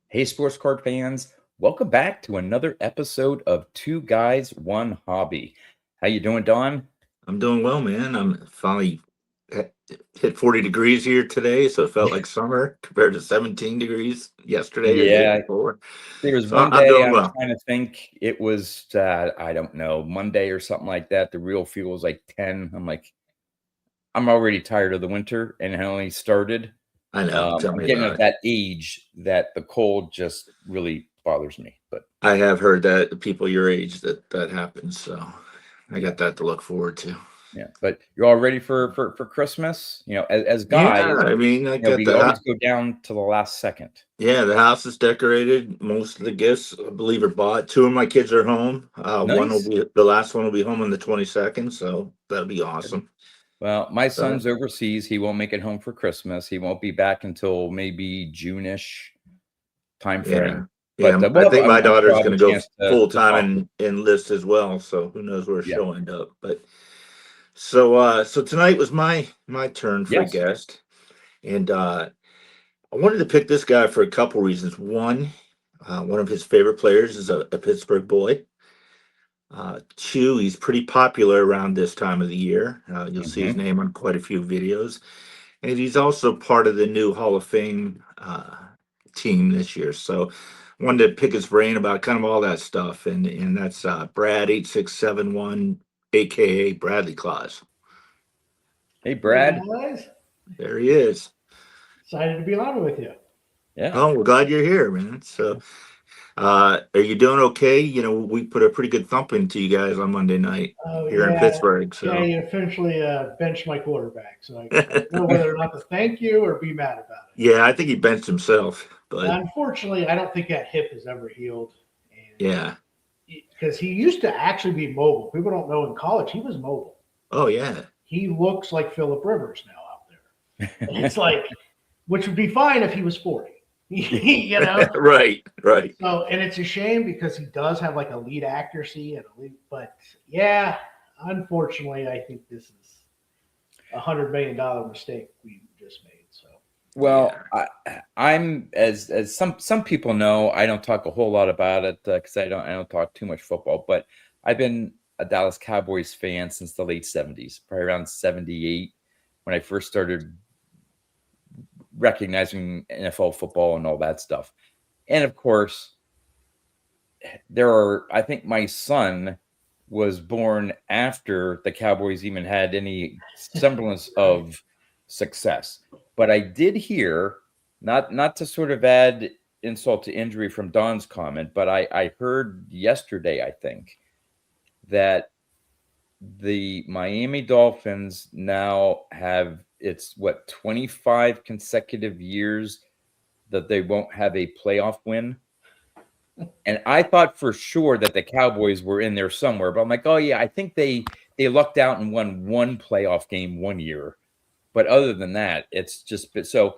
Hey, sports card fans, welcome back to another episode of Two Guys, One Hobby. How you doing, Don? I'm doing well, man. I'm finally hit 40 degrees here today, so it felt like summer compared to 17 degrees yesterday or the day Yeah, before. there was So one I'm day doing I'm well. trying to think it was, I don't know, Monday or something like that. The real feel was like 10. I'm like, I'm already tired of the winter and it only started. I know. Tell I'm me getting about at it. that age that the cold just really bothers me. But I have heard that the people your age that happens, so I yeah. got that to look forward to. Yeah, but you're all ready for Christmas? As Yeah, guys, I mean, I got we the always go down to the last second. yeah, the house is decorated. Most of the gifts, I believe, are bought. Two of my kids are home. One will Nice. be the last one will be home on the 22nd, so that'll be awesome. Well, my So son's overseas. He won't make it home for Christmas. He won't be back until maybe June-ish yeah. timeframe. But Yeah, I we'll have, think my I'm sure daughter's I'll have going a to go chance to full to time talk. and enlist as well. So who knows where Yeah. she'll end up? But so tonight was my turn for a Yes. guest, and I wanted to pick this guy for a couple reasons. One of his favorite players is a Pittsburgh boy. Two, he's pretty popular around this time of the year. You'll see his Hmm. name on quite a few videos, and he's also part of the new Hall of Fame team this year. So wanted to pick his brain about kind of all that stuff, and that's Brad8671, aka Bradley Claus. Hey, Hey Brad. guys, There he is. excited to be on with you. Yeah. Oh, we're glad you're here, man. So, are you doing okay? You know, we put a pretty good thumping to you guys on Monday night Oh here in yeah, Pittsburgh. yeah. So, You officially benched my quarterback, so I don't know whether or not to thank you or be mad about yeah, I think he benched himself, it. but Unfortunately, I don't think that hip has ever healed, and yeah. because he used to actually be mobile. People don't know in college he was mobile. Oh, yeah. He looks like Philip Rivers now out there, and it's like, which would be fine if he was 40. you know. Right, right. So, and it's a shame because he does have like elite accuracy and elite, but yeah, unfortunately, I think this is $100 million mistake we just made. So, Well, Yeah. I'm as some people know. I don't talk a whole lot about it because I don't talk too much football. But I've been a Dallas Cowboys fan since the late '70s, probably around '78 when I first started recognizing NFL football and all that stuff. And of course, I think my son was born after the Cowboys even had any semblance of success. But I did hear, not to sort of add insult to injury from Don's comment, but I heard yesterday, I think, that the Miami Dolphins now have it's what 25 consecutive years that they won't have a playoff win. And I thought for sure that the Cowboys were in there somewhere, but I'm like, oh yeah, I think they lucked out and won one playoff game one year. But other than that, it's just been so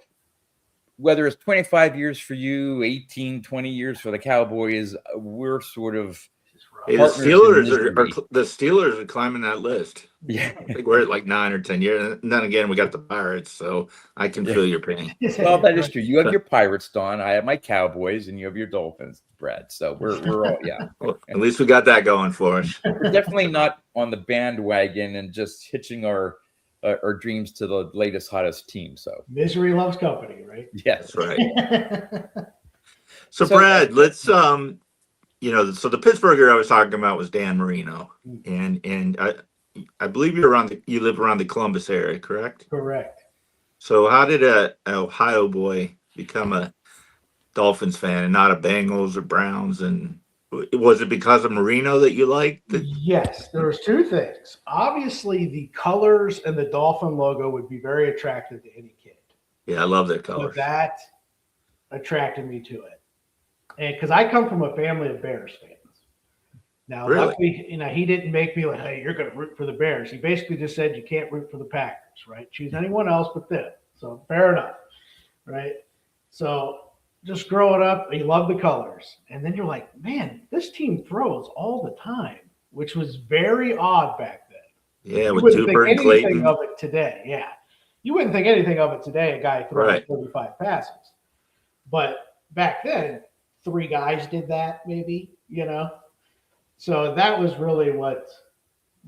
whether it's 25 years for you, 18, 20 years for the Cowboys, we're sort of it's Hey, rough. partners in misery. The Steelers are climbing that list. Yeah. I think we're at like 9 or 10 years. And then again, we got the Pirates, so I can Yeah. feel your pain. Well, that is true. You have your Pirates, Don. I have my Cowboys, and you have your Dolphins, Brad. So we're all yeah. Well, at least we got that going for us. We're definitely not on the bandwagon and just hitching our dreams to the latest hottest team. So Misery loves company, right? yes. That's right. So, So Brad, let's so the Pittsburgher I was talking about was Dan Marino, and I believe you live around the Columbus area, correct? Correct. So how did an Ohio boy become a Dolphins fan and not a Bengals or Browns? And was it because of Marino that you liked? Yes, there was two things. Obviously, the colors and the dolphin logo would be very attractive to any kid. Yeah, I love their So colors. that attracted me to it. And because I come from a family of Bears fans. Now, Really? luckily, he didn't make me like, hey, you're going to root for the Bears. He basically just said you can't root for the Packers, right? Choose anyone else but them. So fair enough, right? So just growing up, you love the colors. And then you're like, man, this team throws all the time, which was very odd back then. Yeah, You with wouldn't think Duper and anything Clayton. of it today. Yeah. You wouldn't think anything of it today, a guy throwing Right. 35 passes. But back then, 3 guys did that, maybe, So that was really what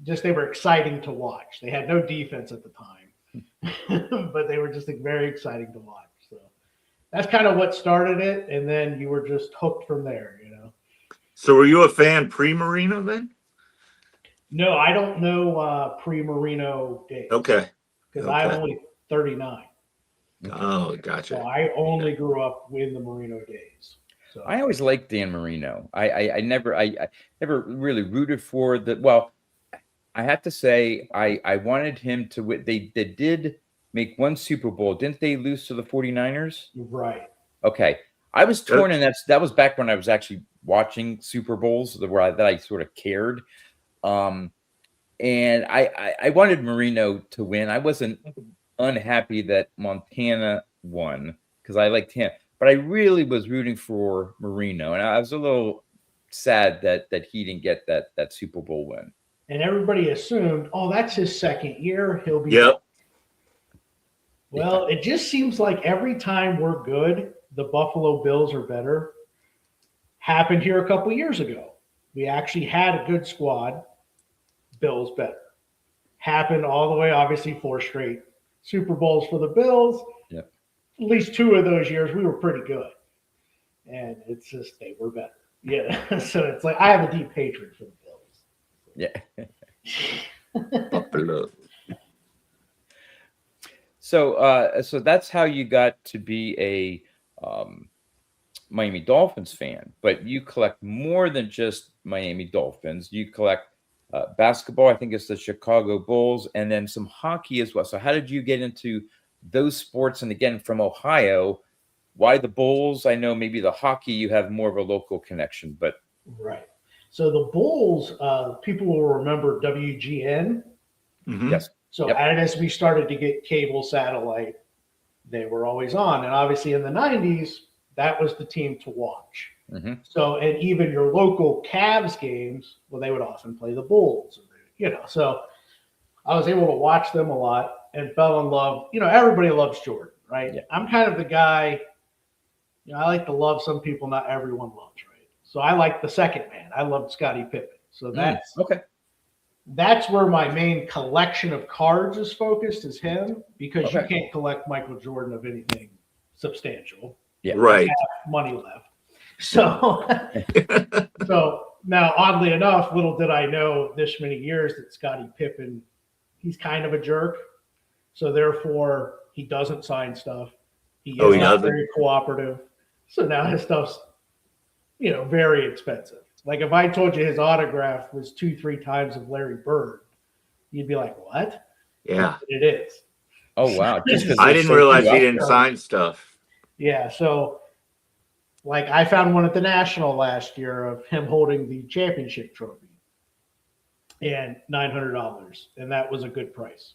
they were exciting to watch. They had no defense at the time, but they were just very exciting to watch. So that's kind of what started it. And then you were just hooked from there, So were you a fan pre-Marino then? No, I don't know pre-Marino days. Okay. Because Okay. I'm only 39. Oh, gotcha. So I only grew up in the Marino days. So I always liked Dan Marino. I never really rooted for the. Well, I have to say I wanted him to win. They did make one Super Bowl, didn't they? Lose to the 49ers. Right. Okay, I was torn, and that was back when I was actually watching Super Bowls that I sort of cared. And I wanted Marino to win. I wasn't unhappy that Montana won because I liked him, but I really was rooting for Marino, and I was a little sad that he didn't get that Super Bowl win. And everybody assumed, oh, that's his second year. He'll be. Yep. Well, it just seems like every time we're good, the Buffalo Bills are better. Happened here a couple years ago. We actually had a good squad. Bills better. Happened all the way, obviously, 4 straight Super Bowls for the Bills. Yep. At least 2 of those years, we were pretty good. And it's just they were better. Yeah. So it's like I have a deep hatred for the Bills. Yeah. Buffalo. So that's how you got to be a Miami Dolphins fan, but you collect more than just Miami Dolphins. You collect basketball. I think it's the Chicago Bulls, and then some hockey as well. So how did you get into those sports? And again, from Ohio, why the Bulls? I know maybe the hockey, you have more of a local connection, but right. So the Bulls, people will remember WGN. Mm-hmm. yes. So Yep. as we started to get cable satellite, they were always on. And obviously in the 90s, that was the team to watch. Mm-hmm. So, and even your local Cavs games, well, they would often play the Bulls, so I was able to watch them a lot and fell in love. Everybody loves Jordan, right? Yeah. I'm kind of the guy, I like to love some people, not everyone loves, right? So I like the second man. I loved Scottie Pippen. So that's okay. That's where my main collection of cards is focused, is him, because you can't collect Michael Jordan of anything substantial. Yeah. Right. Money left. So, so now, oddly enough, little did I know this many years that Scottie Pippen, he's kind of a jerk. So therefore, he doesn't sign stuff. He is not very cooperative. So now his stuff's, very expensive. Like if I told you his autograph was 2-3 times of Larry Bird, you'd be like, what? Yeah. But it is. Oh, wow. Just 'cause I there's didn't so realize few he out didn't there. sign stuff. Yeah. So like I found one at the National last year of him holding the championship trophy and $900. And that was a good price.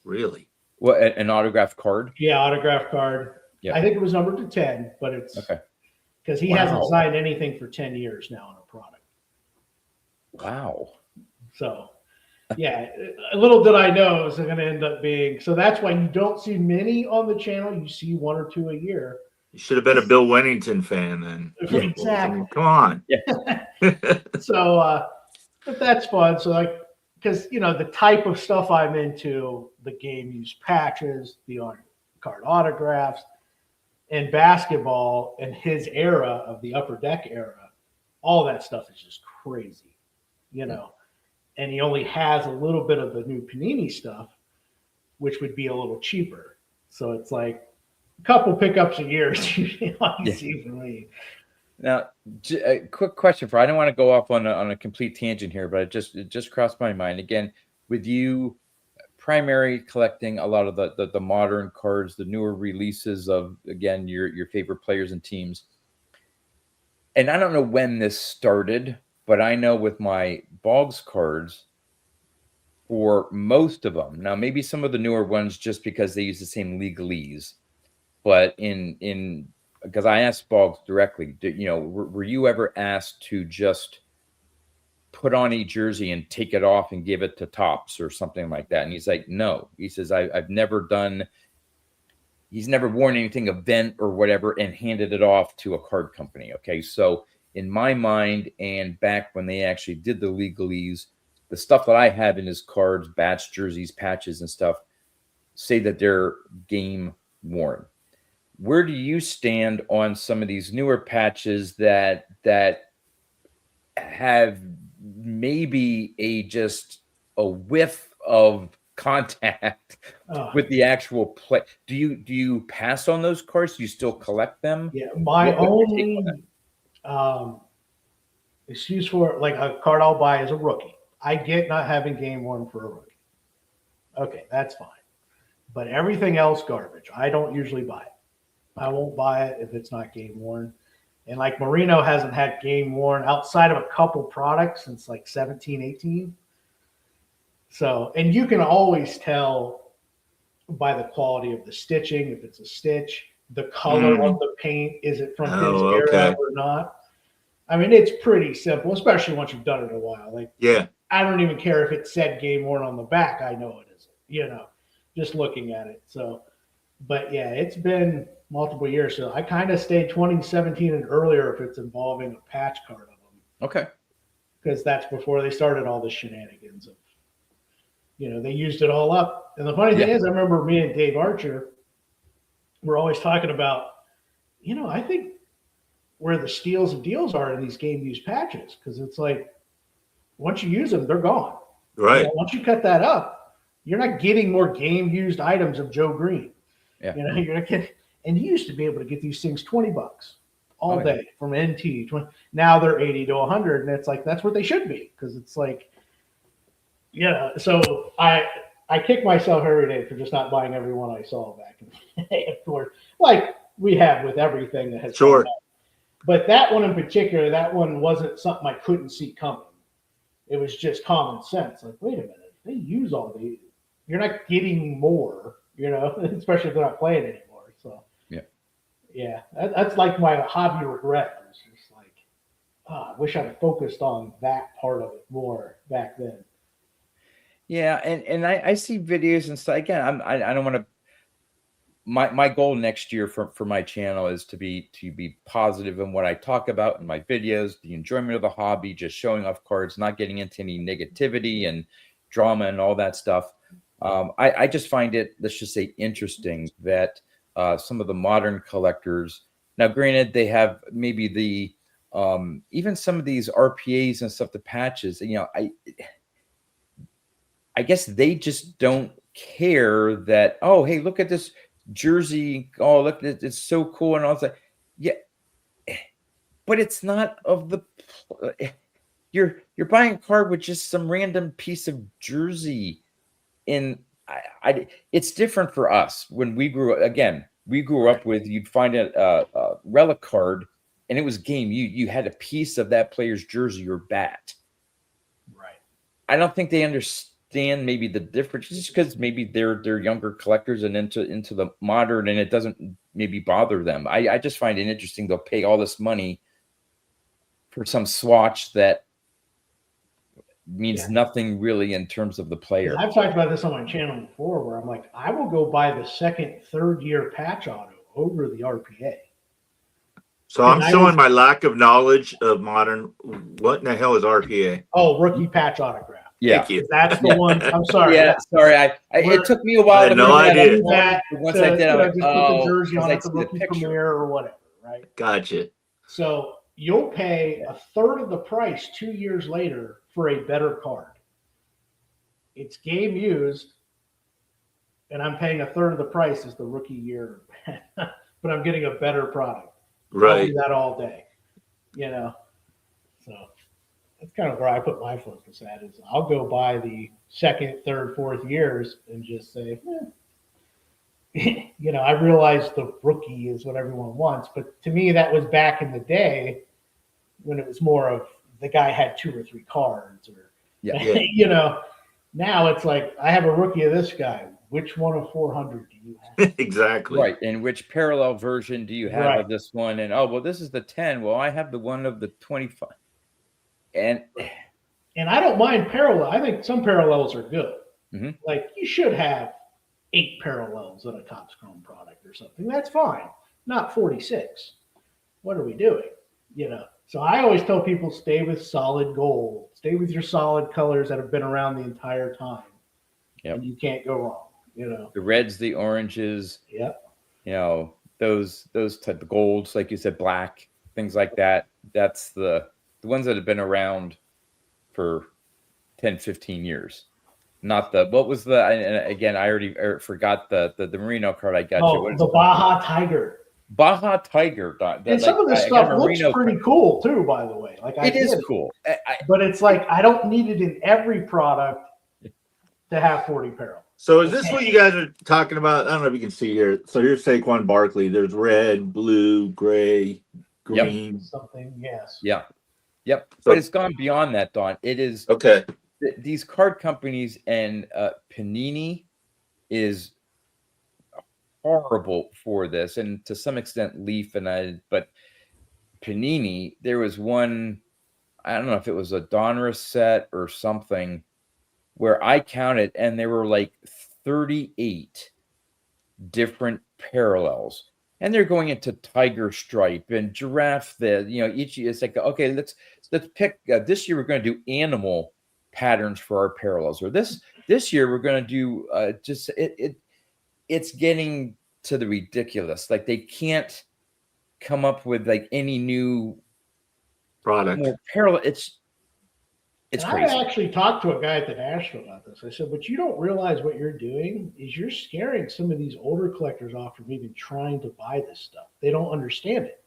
Really? What, an autographed card? Yeah. Autograph card. Yeah. I think it was numbered to 10, but it's Okay. because he hasn't signed anything for 10 years now on a product. Wow. So, yeah, little did I know it was going to end up being. So that's why you don't see many on the channel. You see 1 or 2 a year. You should have been a Bill Wennington fan then. Exactly. I mean, come on. So, but that's fun. So, like, because, the type of stuff I'm into, the game use patches, the on-card autographs, and basketball and his era of the Upper Deck era, all that stuff is just crazy, and he only has a little bit of the new Panini stuff, which would be a little cheaper. So it's like a couple pickups a year is usually all you see from me. Now, a quick question I don't want to go off on a complete tangent here, but it just crossed my mind again with you. Primary collecting a lot of the modern cards, the newer releases of, again, your favorite players and teams. And I don't know when this started, but I know with my Boggs cards, for most of them, now maybe some of the newer ones just because they use the same legalese, but because I asked Boggs directly, were you ever asked to just put on a jersey and take it off and give it to Topps or something like that? And he's like, no. He says, I've never done he's never worn anything event or whatever and handed it off to a card company. Okay. So in my mind, and back when they actually did the legalese, the stuff that I have in his cards, bats, jerseys, patches, and stuff say that they're game worn. Where do you stand on some of these newer patches that have maybe just a whiff of contact with the actual play? Do you pass on those cards? Do you still collect them? Yeah, my only excuse for like a card I'll buy is a rookie. I get not having game worn for a rookie. Okay, that's fine. But everything else garbage. I don't usually buy it. I won't buy it if it's not game worn. And like Marino hasn't had game worn outside of a couple products since like 17, 18. So, and you can always tell by the quality of the stitching, if it's a stitch, the color of the paint, is it from his era or not? I mean, it's pretty simple, especially once you've done it a while. Like, I don't even care if it said game worn on the back. I know it isn't, you know, just looking at it. So, but yeah, it's been multiple years. So I kind of stayed 2017 and earlier if it's involving a patch card of them. Okay. Because that's before they started all the shenanigans of, you know, they used it all up. And the funny thing is, I remember me and Dave Archer were always talking about, you know, I think where the steals and deals are in these game use patches, because it's like once you use them, they're gone. Right. You know, once you cut that up, you're not getting more game used items of Joe Green. Yeah. You know, you're not getting, and you used to be able to get these things $20 all day from NT. 20, now they're 80 to 100, and it's like that's what they should be, because it's like, yeah. So I kick myself every day for just not buying every one I saw back in the day, of course, like we have with everything that has sure. But that one in particular, that one wasn't something I couldn't see coming. It was just common sense. Like, wait a minute, they use all these. You're not getting more, you know, especially if they're not playing anymore. So, yeah, that's like my hobby regret. It's just like, I wish I'd focused on that part of it more back then. Yeah, and I see videos and stuff. Again, I don't want to. My goal next year for my channel is to be positive in what I talk about in my videos, the enjoyment of the hobby, just showing off cards, not getting into any negativity and drama and all that stuff. I just find it, let's just say, interesting that some of the modern collectors, now granted, they have maybe the even some of these RPAs and stuff, the patches, you know, I guess they just don't care that, oh, hey, look at this jersey. Oh, look, it's so cool. And I was like, yeah, but it's not of the, you're buying a card with just some random piece of jersey. And it's different for us when we grew up with, you'd find a relic card and it was game. You had a piece of that player's jersey or bat. Right. I don't think they understand maybe the difference, just because maybe they're younger collectors and into the modern, and it doesn't maybe bother them. I just find it interesting they'll pay all this money for some swatch that means nothing really in terms of the player. I've talked about this on my channel before, where I'm like, I will go buy the second, third year patch auto over the RPA. So I'm showing my lack of knowledge of modern. What in the hell is RPA? Oh, rookie patch autograph. Yeah, thank you. That's the one. I'm sorry. Yeah, sorry. It took me a while. I had no idea. Once I did, I just put the jersey on at the rookie premiere or whatever, right? Gotcha. So you'll pay a third of the price 2 years later for a better card. It's game used, and I'm paying a third of the price as the rookie year, but I'm getting a better product. Right. I'll do that all day, you know. So that's kind of where I put my focus at, is I'll go buy the second, third, fourth years and just say, you know, I realize the rookie is what everyone wants, but to me, that was back in the day when it was more of the guy had 2 or 3 cards, or, you know, now it's like, I have a rookie of this guy. Which one of 400 do you have? Exactly. Right. And which parallel version do you have of this one? And, oh, well, this is the 10. Well, I have the one of the 25. And I don't mind parallel. I think some parallels are good. Mm-hmm. Like, you should have 8 parallels in a Topps Chrome product or something. That's fine. Not 46. What are we doing? You know. So I always tell people, stay with solid gold. Stay with your solid colors that have been around the entire time. Yep. And you can't go wrong. You know. The reds, the oranges. Yep. You know, those type of golds, like you said, black, things like that. That's the ones that have been around for 10, 15 years. Not the, what was the, and again, I already forgot the Merino card I got you. What is The Baja Tiger. Baja Tiger. And some of this stuff looks pretty cool too, by the way. Like it is cool. But it's like, I don't need it in every product to have 40 parallels. So is this what you guys are talking about? I don't know if you can see here. So here's Saquon Barkley. There's red, blue, gray, green. Yep. Something, yes. Yeah. Yep. So, but it's gone beyond that, Don. It is okay. These card companies and Panini is horrible for this, and to some extent Leaf but Panini, there was one, I don't know if it was a Donruss set or something, where I counted and there were like 38 different parallels, and they're going into tiger stripe and giraffe. Each it's like, okay, let's pick this year we're going to do animal patterns for our parallels, or this year we're going to do it's getting to the ridiculous. Like they can't come up with like any new product more parallel. It's crazy. I actually talked to a guy at the National about this. I said, but you don't realize what you're doing is you're scaring some of these older collectors off from even trying to buy this stuff. They don't understand it.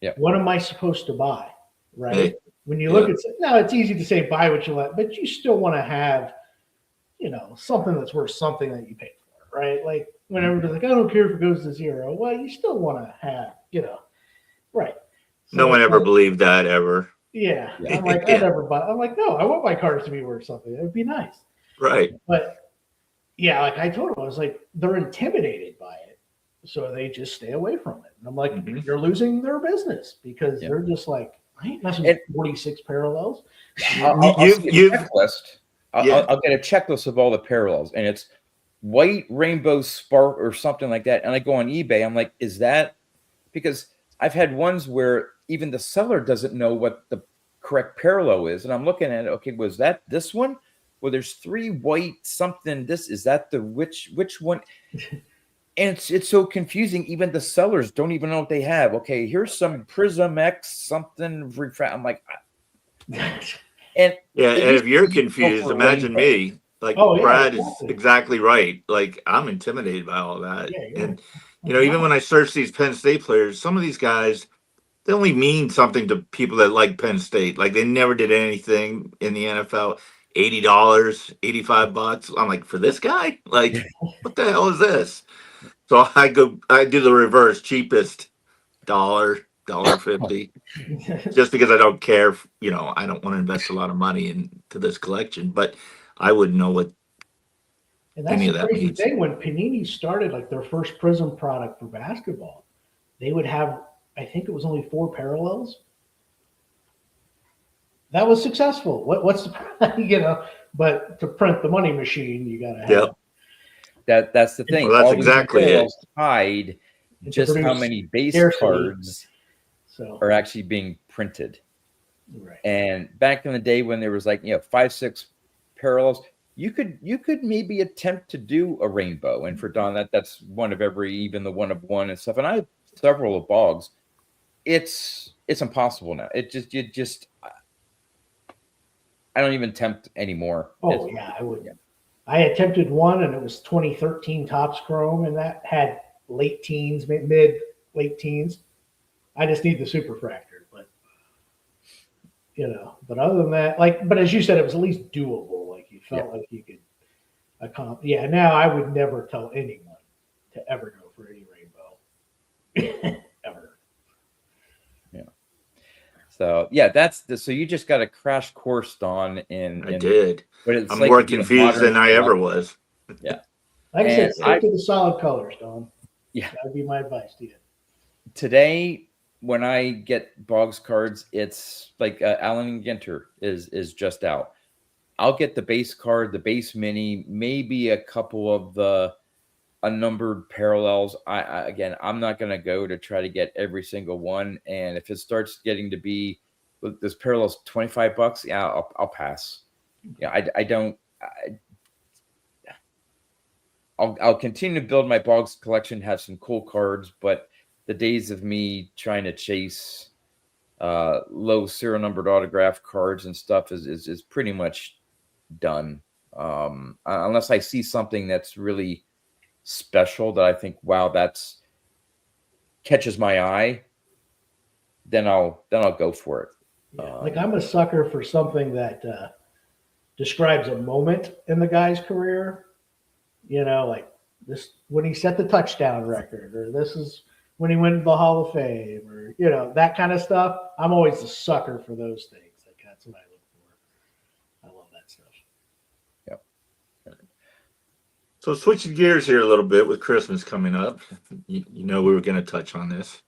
Yeah. What am I supposed to buy? Right. When you look at it, now it's easy to say buy what you like, but you still want to have, something that's worth something that you paid for, right? Like when everybody's like, I don't care if it goes to zero. Well, you still want to have, right. So no one ever believed that ever. Yeah. I'm like, I never buy. I'm like, no, I want my cards to be worth something. It would be nice. Right. But yeah, like I told him, I was like, they're intimidated by it. So they just stay away from it. And I'm like, you're losing their business because they're just like, I ain't messing with 46 parallels. I'll get a checklist of all the parallels, and it's white, rainbow, spark, or something like that. And I go on eBay. I'm like, is that because I've had ones where even the seller doesn't know what the correct parallel is, and I'm looking at it. Okay, was that this one? Well, there's 3 white something. Is that the which one? And it's so confusing. Even the sellers don't even know what they have. Okay, here's some Prism X something refract. I'm like, and if you're confused, imagine me. Like Brad is exactly right. Like I'm intimidated by all that. Yeah, and even when I search these Penn State players, some of these guys, they only mean something to people that like Penn State. Like they never did anything in the NFL. $80, $85. I'm like, for this guy? Like, what the hell is this? So I do the reverse, cheapest $1.50, just because I don't care. I don't want to invest a lot of money into this collection, but I wouldn't know what any of that means. Thing when Panini started, like their first Prism product for basketball, they would have, I think it was only 4 parallels. That was successful. What's the but to print the money machine, you got to have. Yep. That's the thing. Well, that's exactly it. Hide just how many base cards are actually being printed. Right. And back in the day when there was 5, 6 parallels, you could maybe attempt to do a rainbow. And for Don, that's one of every, even the one of one and stuff. And I have several of Boggs. It's impossible now. I don't even attempt anymore. Oh yeah, I wouldn't. Yeah. I attempted one, and it was 2013 Topps Chrome, and that had late teens, late teens. I just need the superfractor, but But other than that, but as you said, it was at least doable. Like you felt like you could accomplish. Yeah. Now I would never tell anyone to ever go for any rainbow, ever. Yeah. So so you just got a crash course, Don. I did. But I'm more confused than I ever was. Yeah. Like I said, stick to the solid colors, Don. Yeah. That'd be my advice to you. Today, when I get Boggs cards, it's like Alan Ginter is just out. I'll get the base card, the base mini, maybe a couple of the unnumbered parallels. Again, I'm not going to go to try to get every single one. And if it starts getting to be this parallels $25, yeah, I'll pass. Yeah, I don't. I'll continue to build my Boggs collection, have some cool cards, but the days of me trying to chase low serial numbered autograph cards and stuff is pretty much done. Unless I see something that's really special that I think, wow, that's catches my eye, then I'll go for it. Yeah, like I'm a sucker for something that describes a moment in the guy's career. You know, like this when he set the touchdown record, or this is when he went to the Hall of Fame, or you know, that kind of stuff. I'm always a sucker for those things. Like that's what I look for. I love that stuff. Yep. So switching gears here a little bit with Christmas coming up, you know we were going to touch on this.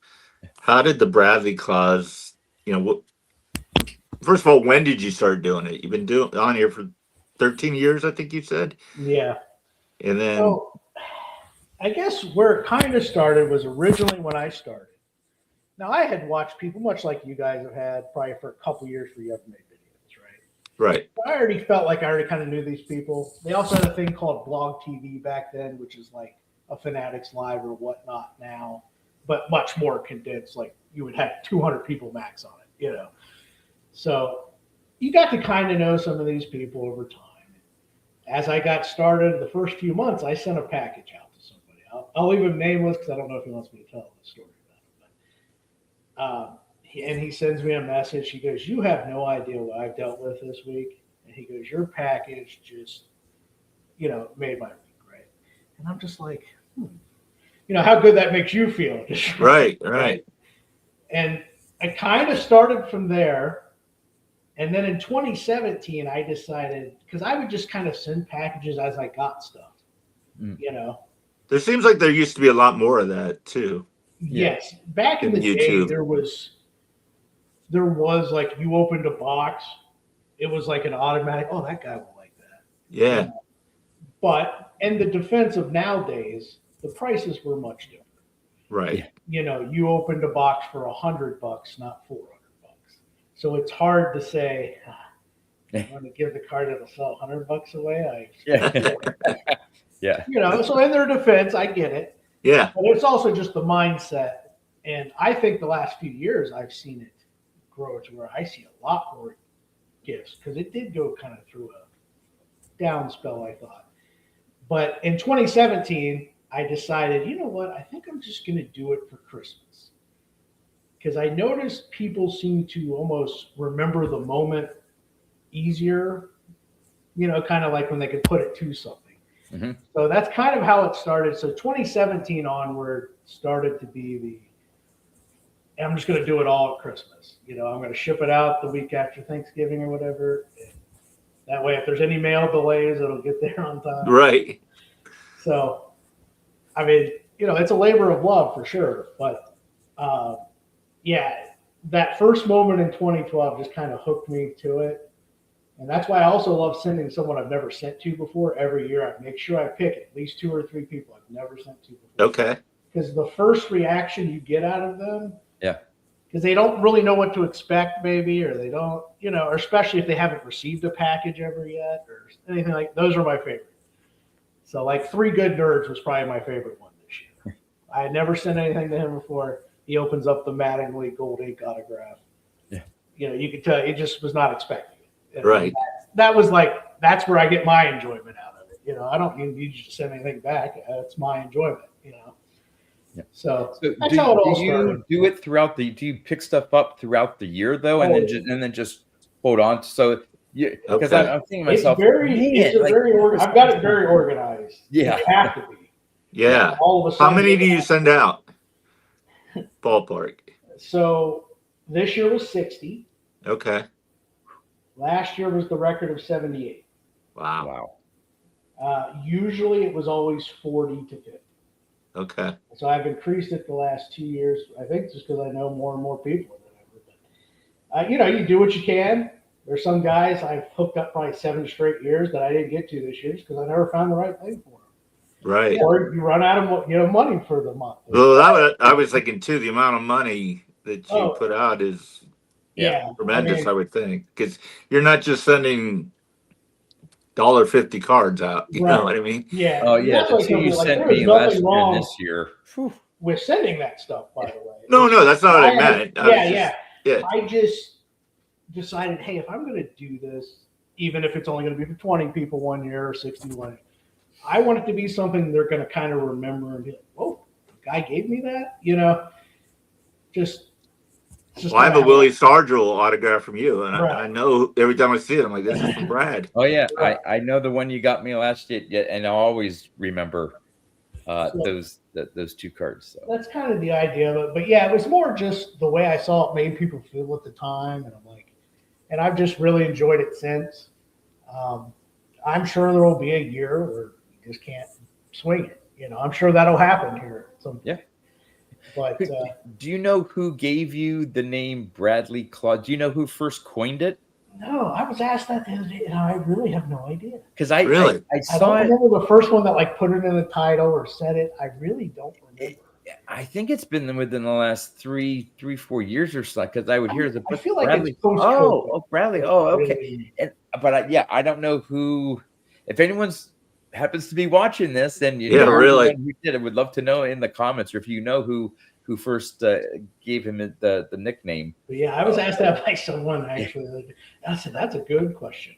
How did the Bradley clause, first of all, when did you start doing it? You've been doing on here for 13 years, I think you said. Yeah. And then, so, I guess where it kind of started was originally when I started. Now I had watched people, much like you guys have had, probably for a couple years before you ever made videos, right? right. I already felt like I already kind of knew these people. They also had a thing called Blog TV back then, which is like a Fanatics Live or whatnot now, but much more condensed. Like you would have 200 people max on it, you know. So you got to kind of know some of these people over time. As I got started, the first few months, I sent a package out to somebody. I'll leave him nameless because I don't know if he wants me to tell the story about it. And he sends me a message. He goes, "You have no idea what I've dealt with this week." And he goes, "Your package just, made my week, right?" And I'm just like, how good that makes you feel. Right. And I kind of started from there. And then in 2017, I decided, because I would just kind of send packages as I got stuff, There seems like there used to be a lot more of that too. Yes. Back in the day, there was like, you opened a box. It was like an automatic, oh, that guy will like that. Yeah. But in the defense of nowadays, the prices were much different. Right. You opened a box for $100, not $400. So it's hard to say, I want to give the card that'll sell $100 away. Yeah. So in their defense, I get it. Yeah. But it's also just the mindset. And I think the last few years, I've seen it grow to where I see a lot more gifts because it did go kind of through a down spell, I thought. But in 2017, I decided, you know what? I think I'm just going to do it for Christmas. Because I noticed people seem to almost remember the moment easier, kind of like when they could put it to something. Mm-hmm. So that's kind of how it started. So 2017 onward started to be I'm just going to do it all at Christmas. I'm going to ship it out the week after Thanksgiving or whatever. And that way, if there's any mail delays, it'll get there on time. Right. So, I mean, it's a labor of love for sure. But, that first moment in 2012 just kind of hooked me to it. And that's why I also love sending someone I've never sent to before. Every year, I make sure I pick at least 2 or 3 people I've never sent to before. Okay. Because the first reaction you get out of them, yeah, because they don't really know what to expect, maybe, or they don't, or especially if they haven't received a package ever yet or anything like those are my favorite. So, like 3 Good Nerds was probably my favorite one this year. I had never sent anything to him before. He opens up the Mattingly gold ink autograph. Yeah. You could tell he just was not expecting it. And right. That was like, that's where I get my enjoyment out of it. I don't need you to send anything back. It's my enjoyment, Yeah. So that's how it all started. Do it throughout do you pick stuff up throughout the year though, and then just hold on? So because I'm thinking to myself, I've got it very organized. Yeah. You have to be. Yeah. All of a sudden, how many do you send out? Ballpark. So this year was 60. Okay. Last year was the record of 78. Wow. Usually it was always 40 to 50. Okay. So I've increased it the last 2 years. I think just because I know more and more people than ever. But you do what you can. There's some guys I've hooked up probably 7 straight years that I didn't get to this year because I never found the right thing for them. Right. or you run out of money for the month. Well, I was thinking too, the amount of money that you Oh. put out is Yeah, tremendous, I would think, because you're not just sending $1.50 cards out. You know right. what I mean? Yeah, Oh and yeah, that's the why I two tell you people, like, sent there is me last nothing year and wrong this year. Whew. with sending that stuff. By the way, No, that's not what I I had- meant. I was yeah. yeah. I just decided, hey, if I'm going to do this, even if it's only going to be for 20 people 1 year or 61, I want it to be something they're going to kind of remember and be like, whoa, the guy gave me that, just. Well, I have a Willie Stargell autograph from you, and Right. I know every time I see it, I'm like, this is from Brad. Oh yeah, Right. I know the one you got me last year, and I always remember those 2 cards. So That's kind of the idea of it. But yeah, it was more just the way I saw it made people feel at the time. And I'm like, and I've just really enjoyed it since. I'm sure there will be a year where you just can't swing it. I'm sure that'll happen here. yeah. But Do you know who gave you the name Bradley Claude? Do you know who first coined it? no, I was asked that the other day, and I really have no idea. Because I I saw don't it. remember the first one that put it in the title or said it. I really don't remember. I think it's been within the last 3-4 years or so. Because I would hear the I feel like Bradley. it's post-COVID. Oh, Bradley. Oh, okay. Really, But I don't know who. If anyone's happens to be watching this, then Yeah, really. who did. I would love to know in the comments, or if you know who first gave him the nickname. But yeah, I was asked that by someone actually. I said, that's a good question.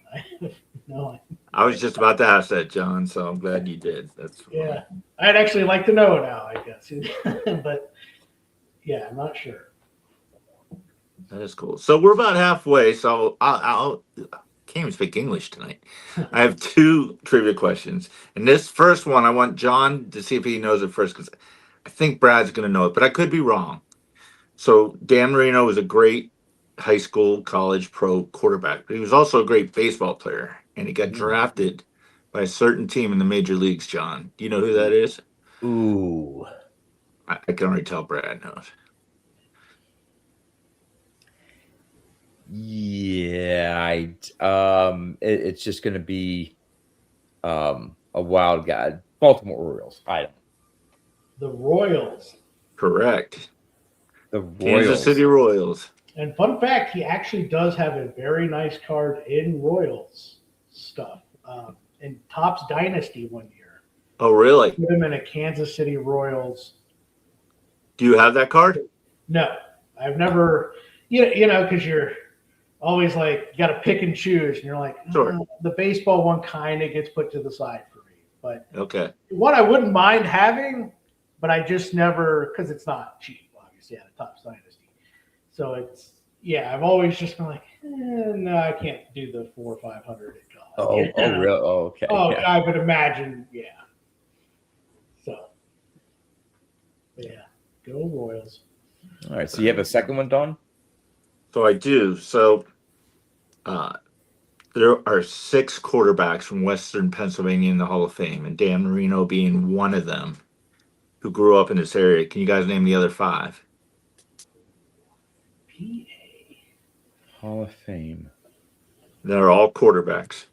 No. I was just about to ask that, John, so I'm glad you did. That's Yeah. I'd actually like to know now, I guess. But yeah, I'm not sure. That is cool. So we're about halfway. So I'll can't even speak English tonight. I have 2 trivia questions, and this first one I want John to see if he knows it first, because I think Brad's going to know it, but I could be wrong. So Dan Marino was a great high school, college, pro quarterback, but he was also a great baseball player, and he got drafted by a certain team in the major leagues. John, do you know who that is? Ooh. I can already tell Brad knows. Yeah, it's just going to be a wild guy. Baltimore Orioles. I don't. The Royals. Correct. The Royals. Kansas City Royals. And fun fact, he actually does have a very nice card in Royals stuff. In Topps Dynasty 1 year. Oh, really? Put him in a Kansas City Royals. Do you have that card? No, I've never, because you're always like, you got to pick and choose. And you're like, Sure. The baseball one kind of gets put to the side for me. But Okay. what I wouldn't mind having, but I just never, because it's not cheap, obviously, at a Topps Dynasty. So it's, I've always just been like, no, I can't do the 400 or 500 it costs. Oh, really? Oh, okay. Oh, Yeah. I would imagine, yeah. So, yeah, go Royals. All right. So you have a second one, Don? So I do. So there are 6 quarterbacks from Western Pennsylvania in the Hall of Fame, and Dan Marino being one of them, who grew up in this area. Can you guys name the other 5? PA. Hall of Fame. They're all quarterbacks.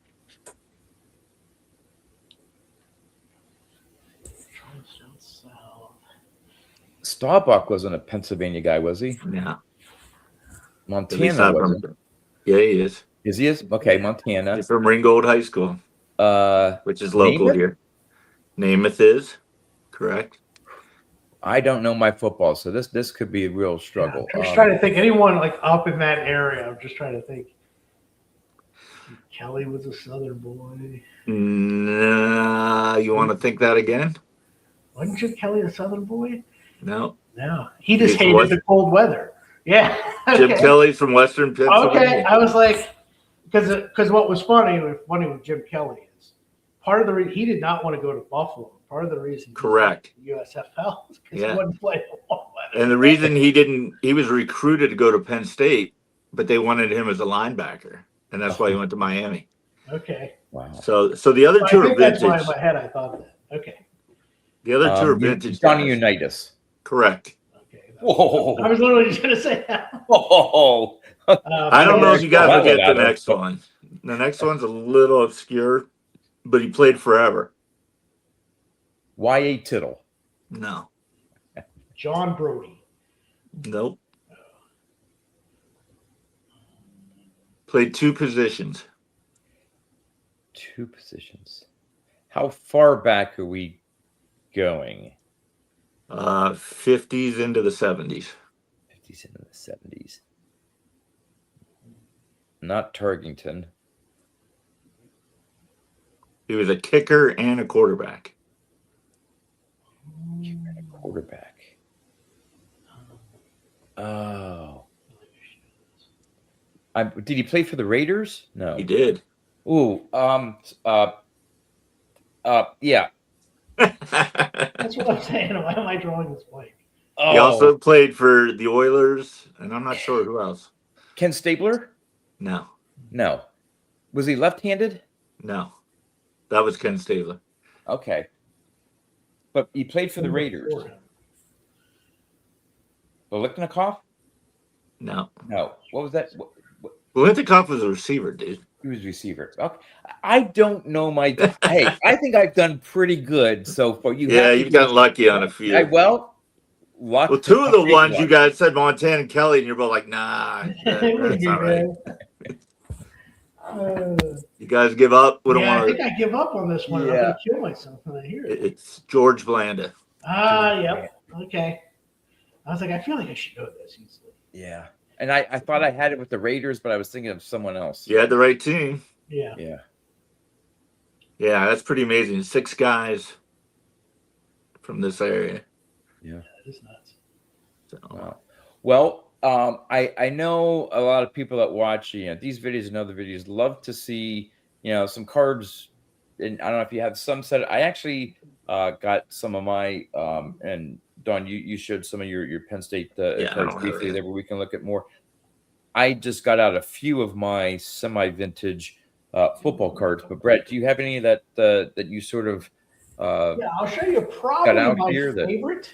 Staubach wasn't a Pennsylvania guy, was he? Yeah. Montana was. Yeah, he is. Is he? Okay, Montana. He's from Ringgold High School, which is local Namath? here. Namath is correct. I don't know my football, so this could be a real struggle. I'm just trying to think anyone up in that area. I'm just trying to think. Kelly was a Southern boy. Nah, you want to think that again? Wasn't Chip Kelly a Southern boy? No. No, he just He's hated what? the cold weather. Yeah. Jim Kelly's from Western Pennsylvania. Okay, I was like, because what was funny with Jim Kelly is part of the reason he did not want to go to Buffalo. Part of the reason Correct. USFL is because Yeah. he wouldn't play the warm weather. And the reason he was recruited to go to Penn State, but they wanted him as a linebacker, and that's why he went to Miami. Okay. Wow. So the other So I 2 are think that's why vintage. in my head I thought that. Okay. The other 2 are vintage. Johnny guys. Unitas. Correct. Okay. Whoa. I was literally just going to say that. Whoa. I don't know if you guys will get the That next one. The next one's a little obscure, but he played forever. Y.A. Tittle. No. John Brody. Nope. Played 2 positions. 2 positions. How far back are we going? 50s into the 70s. 50s into the 70s. Not Tarkington. He was a kicker and a quarterback. Quarterback. Oh. Did he play for the Raiders? No. He did. Ooh. Yeah. That's what I'm saying. Why am I drawing this blank? Oh. He also played for the Oilers, and I'm not sure who else. Ken Stabler? No. No. Was he left-handed? No. That was Ken Stabler. Okay. But he played for the Raiders. Olychnikov? No. No. What was that? Olychnikov was a receiver, dude. He was receiver. Okay. I don't know my. Hey, I think I've done pretty good so far. You've gotten lucky on a few. Luck. Well, 2 of the ones you guys said Montana and Kelly, and you're both like, nah, that's all right. You guys give up? I think I give up on this one. I'm going to kill myself when I hear it. It's George Blanda. Yep. Okay. I was like, I feel like I should know this easily. Yeah. And I thought I had it with the Raiders, but I was thinking of someone else. You had the right team. Yeah. Yeah. Yeah, that's pretty amazing. 6 guys from this area. Yeah. That is nuts. So. Wow. Well, I know a lot of people that watch these videos and other videos love to see some cards. And I don't know if you have some set. I actually got some of my and Don, you showed some of your Penn State cards briefly there, where we can look at more. I just got out a few of my semi-vintage football cards. But Brett, do you have any that you sort of? I'll show you probably my favorite.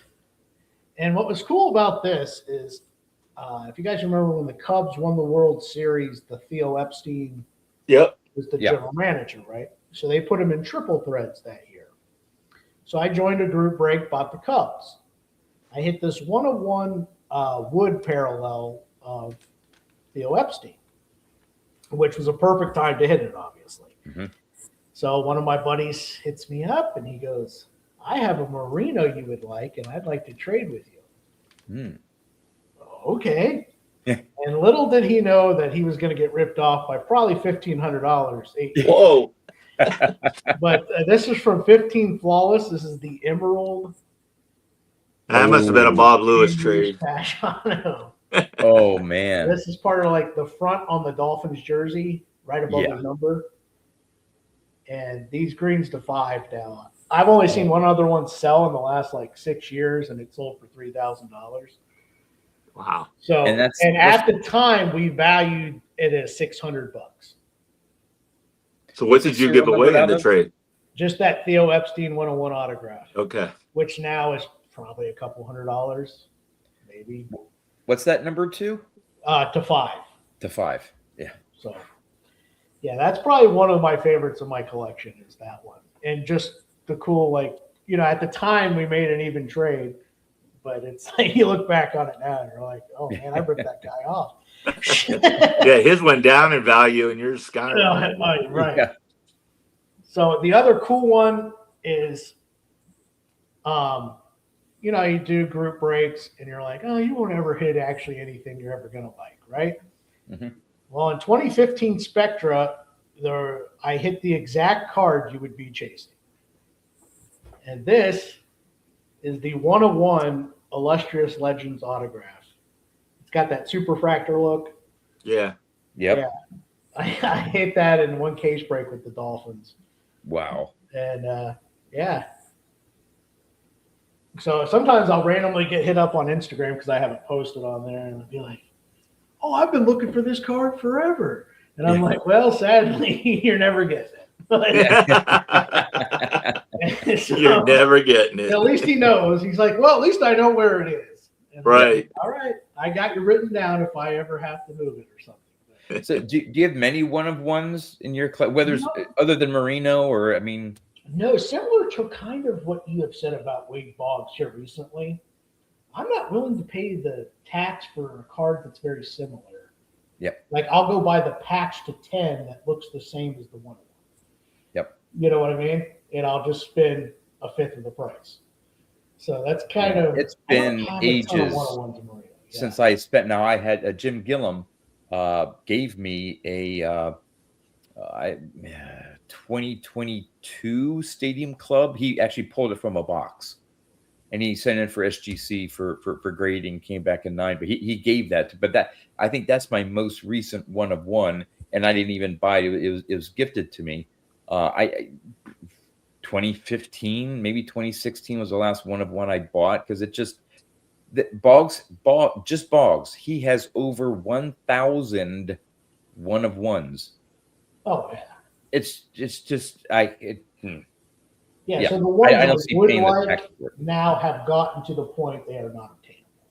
And what was cool about this is, if you guys remember when the Cubs won the World Series, the Theo Epstein was the general manager, right? So they put him in triple threads that year. So I joined a group break, bought the Cubs. I hit this 101 wood parallel of Theo Epstein, which was a perfect time to hit it, obviously. Mm-hmm. So one of my buddies hits me up and he goes, I have a Merino you would like, and I'd like to trade with you. Mm. Okay. And little did he know that he was going to get ripped off by probably $1,500. Whoa. But this is from 15 Flawless. This is the Emerald. That must have been a Bob Lewis trade. Oh, man. This is part of like the front on the Dolphins jersey, right above the number. And these greens to 5 now. I've only seen one other one sell in the last like 6 years, and it sold for $3,000. Wow. So, and at the time, we valued it at $600. So what did you give away in the trade? Just that Theo Epstein 101 autograph. Okay. Which now is probably a couple $100, maybe. What's that number 2? To 5. To 5. Yeah. So, yeah, that's probably one of my favorites of my collection is that one. And just the cool, like, at the time we made an even trade, but it's like you look back on it now and you're like, oh man, I ripped that guy off. Yeah, his went down in value and yours skyrocketed. Right. Yeah. So the other cool one is, you do group breaks and you're like, oh, you won't ever hit actually anything you're ever going to like, right? Mm-hmm. Well, in 2015 Spectra, I hit the exact card you would be chasing. And this is the 101 Illustrious Legends autograph. It's got that super fractor look. Yeah. Yep. Yeah. I hit that in one case break with the Dolphins. Wow. And so sometimes I'll randomly get hit up on Instagram because I have it posted on there, and I'll be like, oh, I've been looking for this card forever. And I'm like, well, sadly, you're never getting it. So, you're never getting it. At least he knows. He's like, well, at least I know where it is. And right. Like, all right. I got you written down if I ever have to move it or something. So do you have many one-of-ones in your collection, whether it's other than Merino or, I mean? No, similar to kind of what you have said about Wade Boggs here recently. I'm not willing to pay the tax for a card that's very similar. Yep. Like I'll go buy the patch to 10 that looks the same as the 101. Yep. You know what I mean? And I'll just spend a fifth of the price. So that's kind of, it's been ages since I spent. Now I had Jim Gillum gave me a 2022 Stadium Club. He actually pulled it from a box, and he sent it for SGC for grading. Came back in 9, but he gave that. But that I think that's my most recent 1 of 1, and I didn't even buy it. It was gifted to me. 2015, maybe 2016 was the last 1 of 1 I bought, because it just Boggs. He has over 1,000 1 of 1s. Oh yeah. It's just Yeah. So the ones I don't see paying the tax for it. now have gotten to the point they are not obtainable.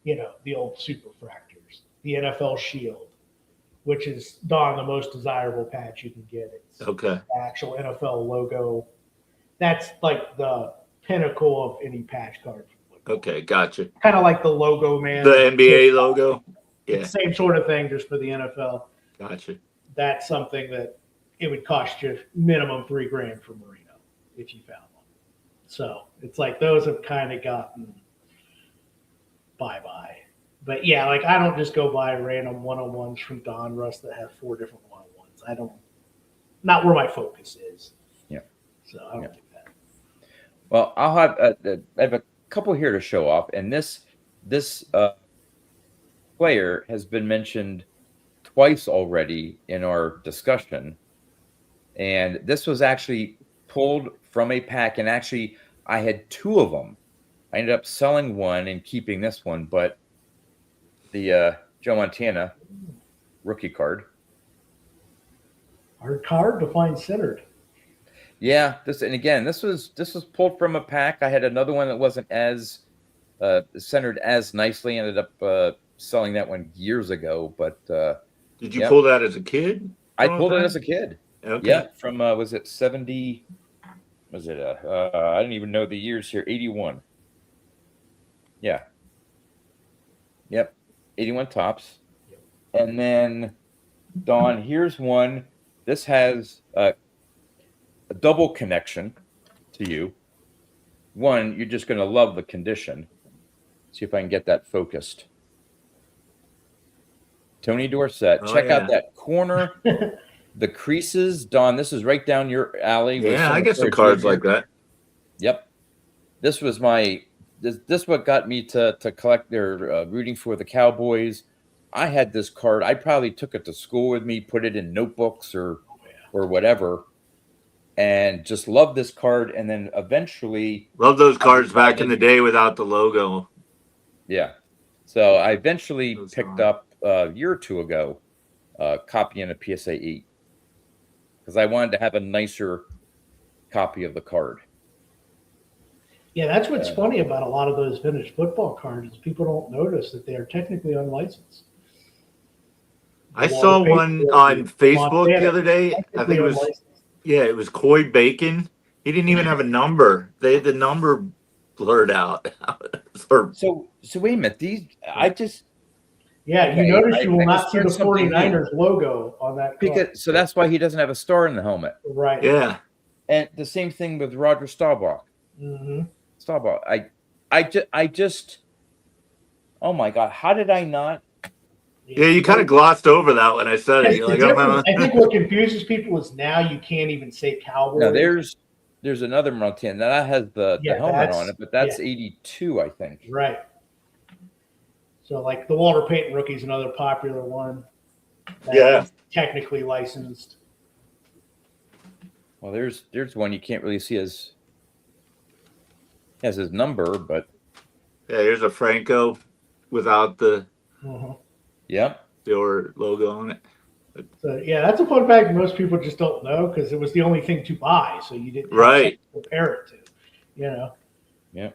You know, the old superfractors, the NFL Shield, which is Don the most desirable patch you can get. It's Okay. the actual NFL logo. That's like the pinnacle of any patch card. Okay, gotcha. Kind of like the logo, man. The NBA logo. It's Yeah, the same sort of thing, just for the NFL. gotcha. That's something that it would cost you minimum $3,000 for Marino if you found one. So it's like those have kind of gotten bye-bye. But yeah, like I don't just go buy random 101s from Don Russ that have 4 different 101s. I don't, not where my focus is. Yeah. So I don't do that. Well, I have a couple here to show off, and this player has been mentioned twice already in our discussion, and this was actually pulled from a pack, and actually I had 2 of them. I ended up selling one and keeping this one, but the Joe Montana rookie card. Hard card to find centered. Yeah, this was pulled from a pack. I had another one that wasn't as centered as nicely. Ended up selling that one years ago, but Did you pull that as a kid? I pulled it as a kid. Okay. Yeah, from was it 70? Was it I don't even know the years here. 81. Yeah. Yep. 81 tops. And then Don, here's one. This has a double connection to you. One, you're just going to love the condition. See if I can get that focused. Tony Dorsett. Check out that corner. The creases. Don, this is right down your alley. Yeah, I get some cards like that. Yep. This was this what got me to collect their rooting for the Cowboys. I had this card. I probably took it to school with me, put it in notebooks or whatever, and just loved this card. And then eventually, love those cards back in the day without the logo. Yeah. So I eventually picked up a year or 2 ago, copying a PSA 8 because I wanted to have a nicer copy of the card. Yeah, that's what's funny about a lot of those vintage football cards is people don't notice that they are technically unlicensed. I saw one on Facebook the other day. I think it was Coy Bacon. He didn't even have a number. They had the number blurred out. So wait a minute. These you notice you will not see the 49ers logo on that card. So that's why he doesn't have a star in the helmet. Right. Yeah. And the same thing with Roger Staubach. Mm-hmm. Staubach. I just oh my God, how did I not? Yeah, you kind of glossed over that when I said it. You're like, I think what confuses people is now you can't even say Cowboys. No, there's another Montana that has the helmet on it, but that's 82, I think. Right. So like the Walter Payton rookie is another popular one. That's technically licensed. Well, there's one you can't really see has his number, but here's a Franco without the your logo on it. So that's a fun fact most people just don't know because it was the only thing to buy, so you didn't compare it to, Yeah,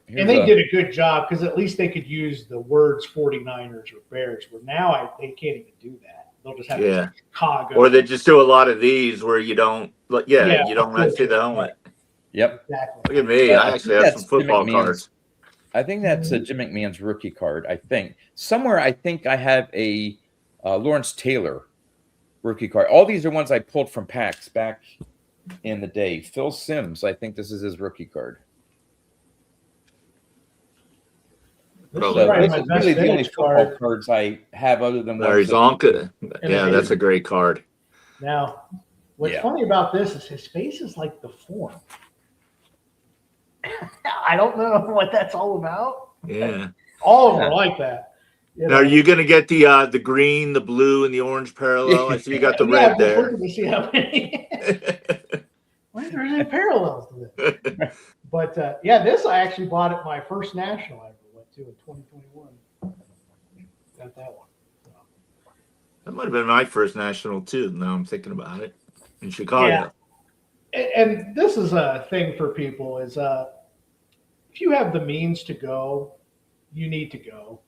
and they did a good job because at least they could use the words 49ers or Bears. Where now they can't even do that. They'll just have Chicago, or they just do a lot of these where you don't. You don't want to see the helmet. Yep. Exactly. Look at me. I actually have some That's Jim football McMahon's- cards. I think that's Jim McMahon's rookie card. I think somewhere. I think I have a Lawrence Taylor rookie card. All these are ones I pulled from packs back in the day. Phil Simms. I think this is his rookie card. This So is So probably this my is best really the only vintage football card. cards I have, other than Larry ones that- Zonka. And Yeah, the that's a great card. Now, what's Yeah. funny about this is his face is like deformed. I don't know what that's all about. Yeah. All of them are like that. You Now, are know? you going to get the green, the blue, and the orange parallel? I see you got the Yeah, red I'm just there. looking to see how many. Why are there any parallels to this? But yeah, this I actually bought at my first national I ever went to in 2021. Got that one. So, That might have been my first national too. Now I'm thinking about it, in Chicago. and this is a thing for people is if you have the means to go, you need to go.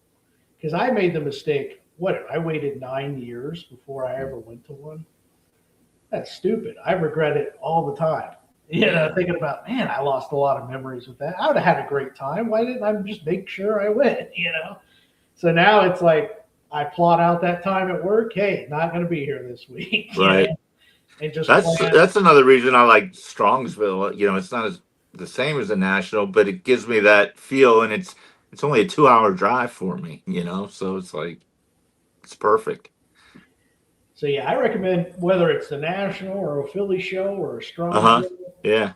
Because I made the mistake. I waited 9 years before I ever went to one. That's stupid. I regret it all the time. Thinking about, man, I lost a lot of memories with that. I would have had a great time. Why didn't I just make sure I went? So now it's like I plot out that time at work. Hey, not going to be here this week. Right. And just That's another reason I like Strongsville. It's not the same as the national, but it gives me that feel, and it's only a 2-hour drive for me. So it's like it's perfect. So yeah, I recommend whether it's the national or a Philly show or a strong. Yeah.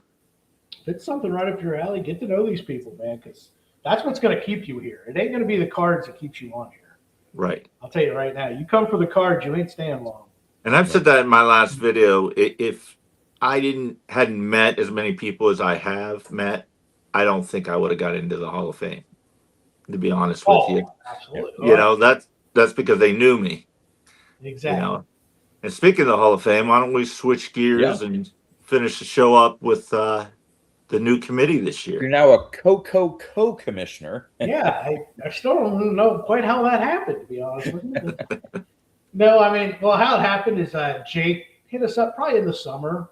If it's something right up your alley, get to know these people, man, because that's what's going to keep you here. It ain't going to be the cards that keeps you on here. Right. I'll tell you right now. You come for the cards, you ain't staying long. And I've said that in my last video. If I hadn't met as many people as I have met, I don't think I would have got into the Hall of Fame. To be honest with you, Absolutely. That's because they knew me. Exactly. And speaking of the Hall of Fame, why don't we switch gears and finish the show up with the new committee this year? You're now a co-commissioner. Yeah, I still don't know quite how that happened, to be honest with you. No, I mean, well, how it happened is Jake hit us up probably in the summer,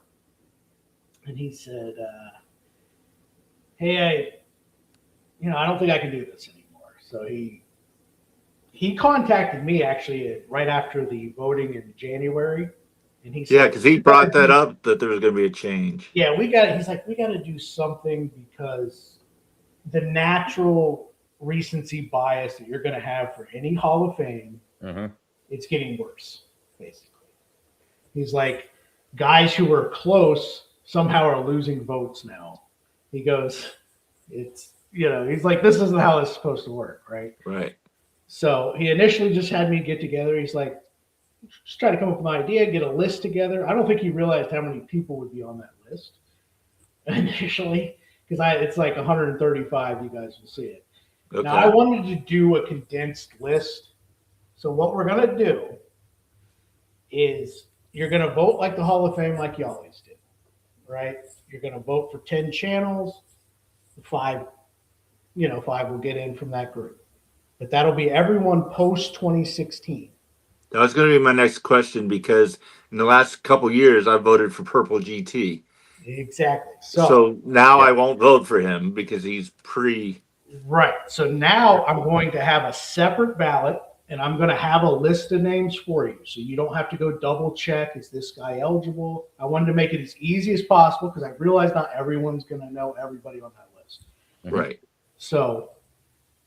and he said, hey, I don't think I can do this anymore. So he contacted me actually right after the voting in January. And he said, because he brought that up, that there was going to be a change. Yeah, he's like, we got to do something because the natural recency bias that you're going to have for any Hall of Fame, it's getting worse, basically. He's like, guys who are close somehow are losing votes now. He goes, he's like, this isn't how it's supposed to work, right? Right. So he initially just had me get together. He's like, just try to come up with an idea, get a list together. I don't think he realized how many people would be on that list initially, because it's like 135. You guys will see it. Okay. Now, I wanted to do a condensed list. So what we're going to do is you're going to vote like the Hall of Fame, like you always did, right? You're going to vote for 10 channels. 5 will get in from that group. But that'll be everyone post 2016. That was going to be my next question, because in the last couple of years, I voted for Purple GT. Exactly. So now I won't vote for him because he's pre. Right. So now I'm going to have a separate ballot, and I'm going to have a list of names for you. So you don't have to go double check, is this guy eligible? I wanted to make it as easy as possible because I realize not everyone's going to know everybody on that list. Right. So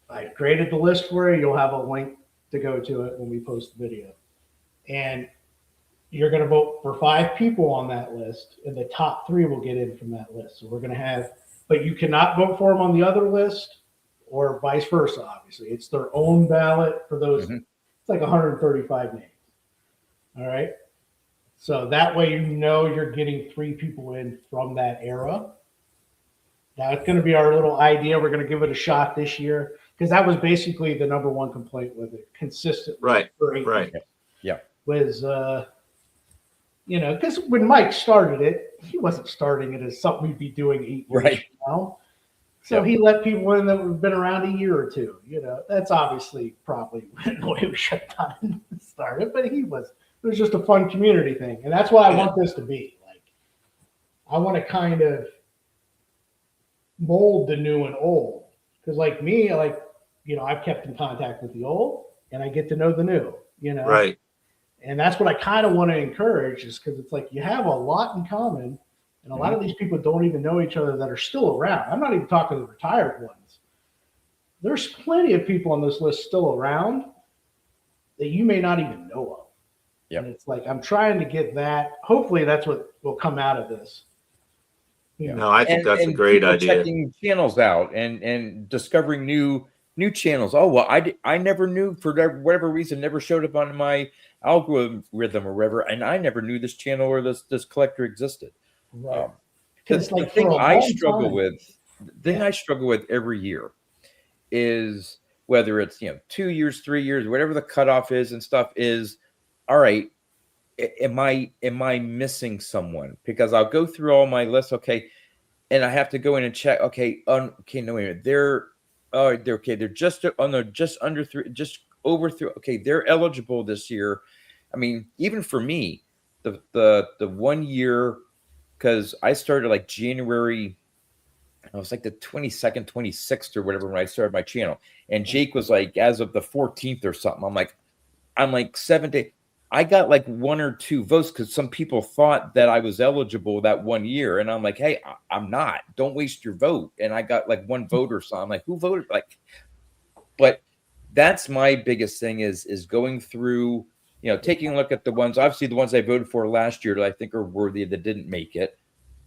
I created the list for you. You'll have a link to go to it when we post the video. And you're going to vote for 5 people on that list, and the top 3 will get in from that list. So we're going to have, but you cannot vote for them on the other list or vice versa, obviously. It's their own ballot for those. It's like 135 names. All right. So that way you're getting 3 people in from that era. Now it's going to be our little idea. We're going to give it a shot this year because that was basically the number one complaint with it consistently. Right. For 8 right. years. Yeah. Was, because when Mike started it, he wasn't starting it as something we'd be doing 8 years right. now. So he let people in that have been around a year or two. That's obviously probably the way we should have done it started, but it was just a fun community thing. And that's what I want this to be. Like, I want to kind of mold the new and old. Because like me, like, I've kept in contact with the old and I get to know the new, Right. And that's what I kind of want to encourage, is because it's like you have a lot in common. And a lot of these people don't even know each other that are still around. I'm not even talking the retired ones. There's plenty of people on this list still around that you may not even know of. Yep. And it's like, I'm trying to get that. Hopefully that's what will come out of this. No, I think that's a great people idea. checking channels out and discovering new channels. Oh, well, I never knew, for whatever reason, never showed up on my algorithm or whatever, and I never knew this channel or this collector existed. Right. Because like the thing I struggle with, every year is, whether it's 2 years, 3 years, whatever the cutoff is and stuff, is, all right, am I missing someone? Because I'll go through all my lists, okay, and I have to go in and check, okay, no, wait a minute, they're just just under 3, just over 3, okay, they're eligible this year. I mean, even for me, the 1 year, because I started like January, I was like the 22nd, 26th or whatever when I started my channel, and Jake was like as of the 14th or something. I'm like 7 days. I got like 1 or 2 votes because some people thought that I was eligible that 1 year, and I'm like, hey, I'm not. Don't waste your vote. And I got like 1 vote or something. I'm like, who voted? Like, but that's my biggest thing is going through, taking a look at the ones, obviously the ones I voted for last year that I think are worthy that didn't make it,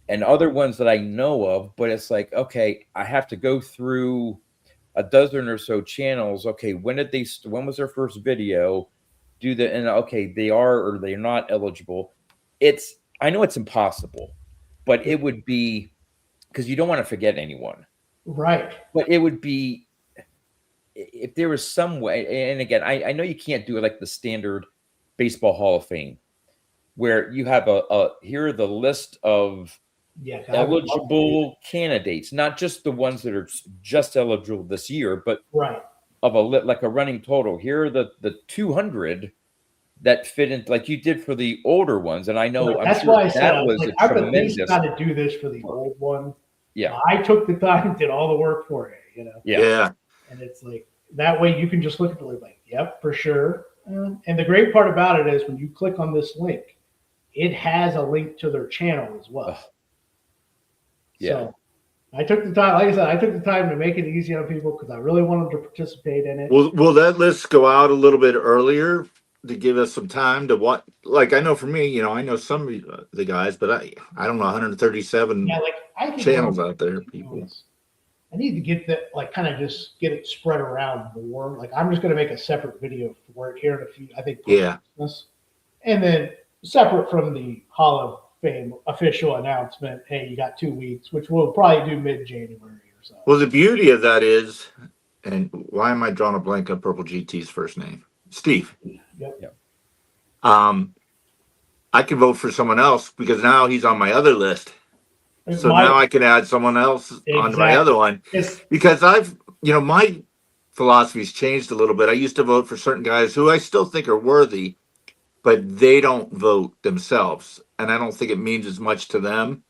and other ones that I know of. But it's like, okay, I have to go through a dozen or so channels. Okay, when was their first video? And okay, they are or they're not eligible. I know it's impossible, but it would be, because you don't want to forget anyone. Right. But it would be, if there was some way, and again, I know you can't do it like the standard Baseball Hall of Fame, where you have here are the list of eligible candidates, not just the ones that are just eligible this year, but right, of like a running total. Here are the 200 that fit in, like you did for the older ones. And I know, that's sure why I said, I was like, I could at least got to do this for the old one. Yeah. I took the time, did all the work for you, Yeah. And it's like, that way you can just look at the link, like, yep, for sure. And the great part about it is when you click on this link, it has a link to their channel as well. Yeah. So I took the time, like I said, I took the time to make it easy on people because I really wanted to participate in it. Will that list go out a little bit earlier to give us some time to what? Like, I know for me, I know some of the guys, but I don't know 137 I channels out there, people. I need to get that, like, kind of just get it spread around more. Like, I'm just going to make a separate video for it here in a few, I think. Yeah. And then separate from the Hall of Fame official announcement, hey, you got 2 weeks, which we'll probably do mid-January or so. Well, the beauty of that is, and why am I drawing a blank on Purple GT's first name? Steve. Yep. I can vote for someone else because now he's on my other list. So now I can add someone else on my other one. Because my philosophy's changed a little bit. I used to vote for certain guys who I still think are worthy, but they don't vote themselves. And I don't think it means as much to them.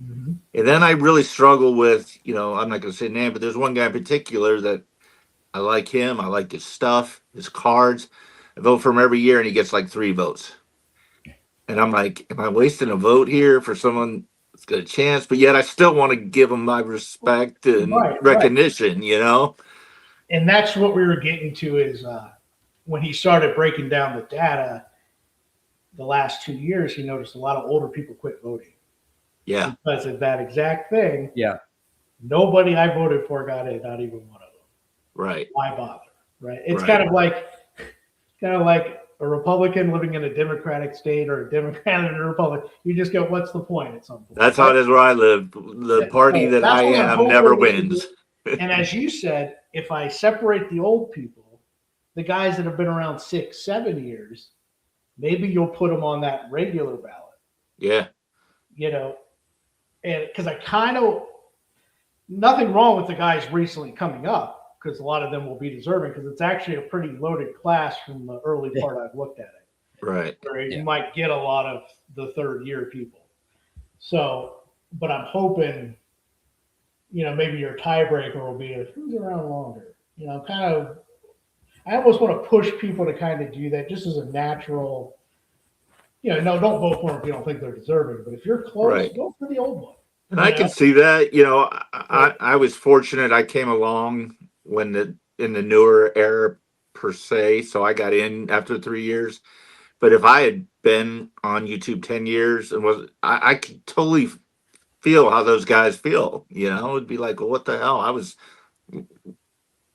Mm-hmm. And then I really struggle with, I'm not going to say name, but there's one guy in particular that I like him. I like his stuff, his cards. I vote for him every year and he gets like 3 votes. And I'm like, am I wasting a vote here for someone that's got a chance? But yet I still want to give him my respect and recognition, And that's what we were getting to is when he started breaking down the data the last 2 years, he noticed a lot of older people quit voting. Yeah. Because of that exact thing. Yeah. Nobody I voted for got it, not even one of them. Right. Why bother? Right. It's kind of like a Republican living in a Democratic state or a Democrat in a Republic. You just go, what's the point at some point? That's how it is where I live. The party that I am never wins. And as you said, if I separate the old people, the guys that have been around 6, 7 years, maybe you'll put them on that regular ballot. Yeah. And because nothing wrong with the guys recently coming up, because a lot of them will be deserving, because it's actually a pretty loaded class from the early part I've looked at it. Right. Where you might get a lot of the 3rd year people. So, but I'm hoping maybe your tiebreaker will be who's around longer. I almost want to push people to kind of do that just as a natural. No, don't vote for them if you don't think they're deserving. But if you're close, Right. vote for the old one. And I can see that. I was fortunate. I came along in the newer era per se, so I got in after 3 years. But if I had been on YouTube 10 years and I could totally feel how those guys feel. It'd be like, well, what the hell? I was,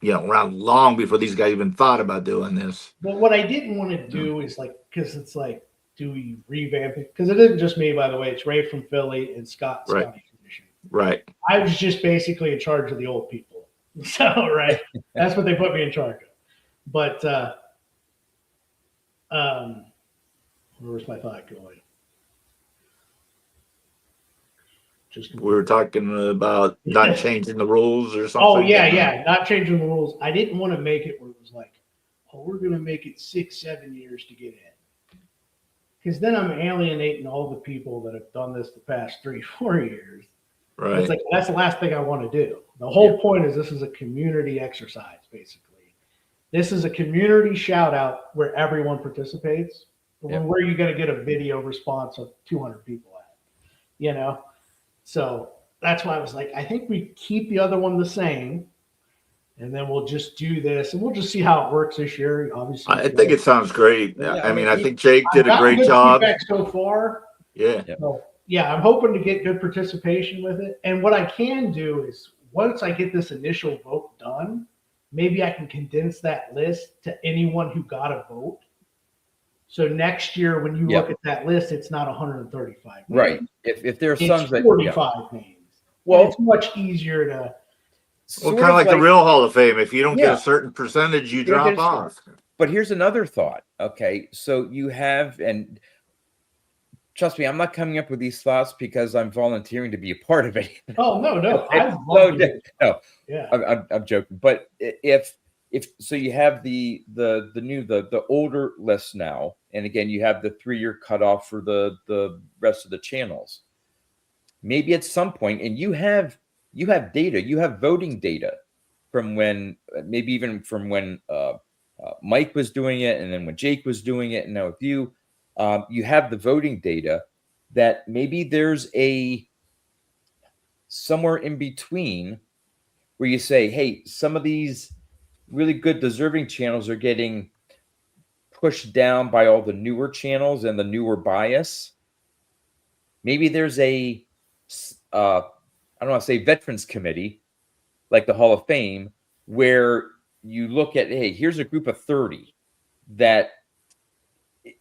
around long before these guys even thought about doing this. But what I didn't want to do is because it's like, do we revamp it? Because it isn't just me, by the way. It's Ray from Philly and Scott. Right. Scotty Condition. Right. I was just basically in charge of the old people. So, right. That's what they put me in charge of. But, where's my thought going? We were talking about not changing the rules or something. Oh, yeah. Not changing the rules. I didn't want to make it where it was like, we're going to make it 6-7 years to get in. Because then I'm alienating all the people that have done this the past 3-4 years. Right. It's like, that's the last thing I want to do. The whole point is this is a community exercise, basically. This is a community shout out where everyone participates. Where are you going to get a video response of 200 people at? So that's why I was like, I think we keep the other one the same, and then we'll just do this, and we'll just see how it works this year. Obviously, I think it sounds great. Yeah, I think Jake did a great job so far. Yeah. So, I'm hoping to get good participation with it. And what I can do is once I get this initial vote done, maybe I can condense that list to anyone who got a vote. So next year, when you look at that list, it's not 135 names. Right. If there are some that 45 names. Well, it's much easier to. Well, kind of like the real Hall of Fame. If you don't get a certain percentage, you drop off. But here's another thought. Okay, so you have, and trust me, I'm not coming up with these thoughts because I'm volunteering to be a part of it. Oh no! I'm joking. But if so, you have the older list now, and again, you have the 3-year cutoff for the rest of the channels. Maybe at some point, and you have data, you have voting data from when, maybe even from when Mike was doing it, and then when Jake was doing it, and now with you, you have the voting data that maybe there's a somewhere in between where you say, hey, some of these really good deserving channels are getting pushed down by all the newer channels and the newer bias. Maybe there's a I don't want to say veterans committee like the Hall of Fame, where you look at, hey, here's a group of 30 that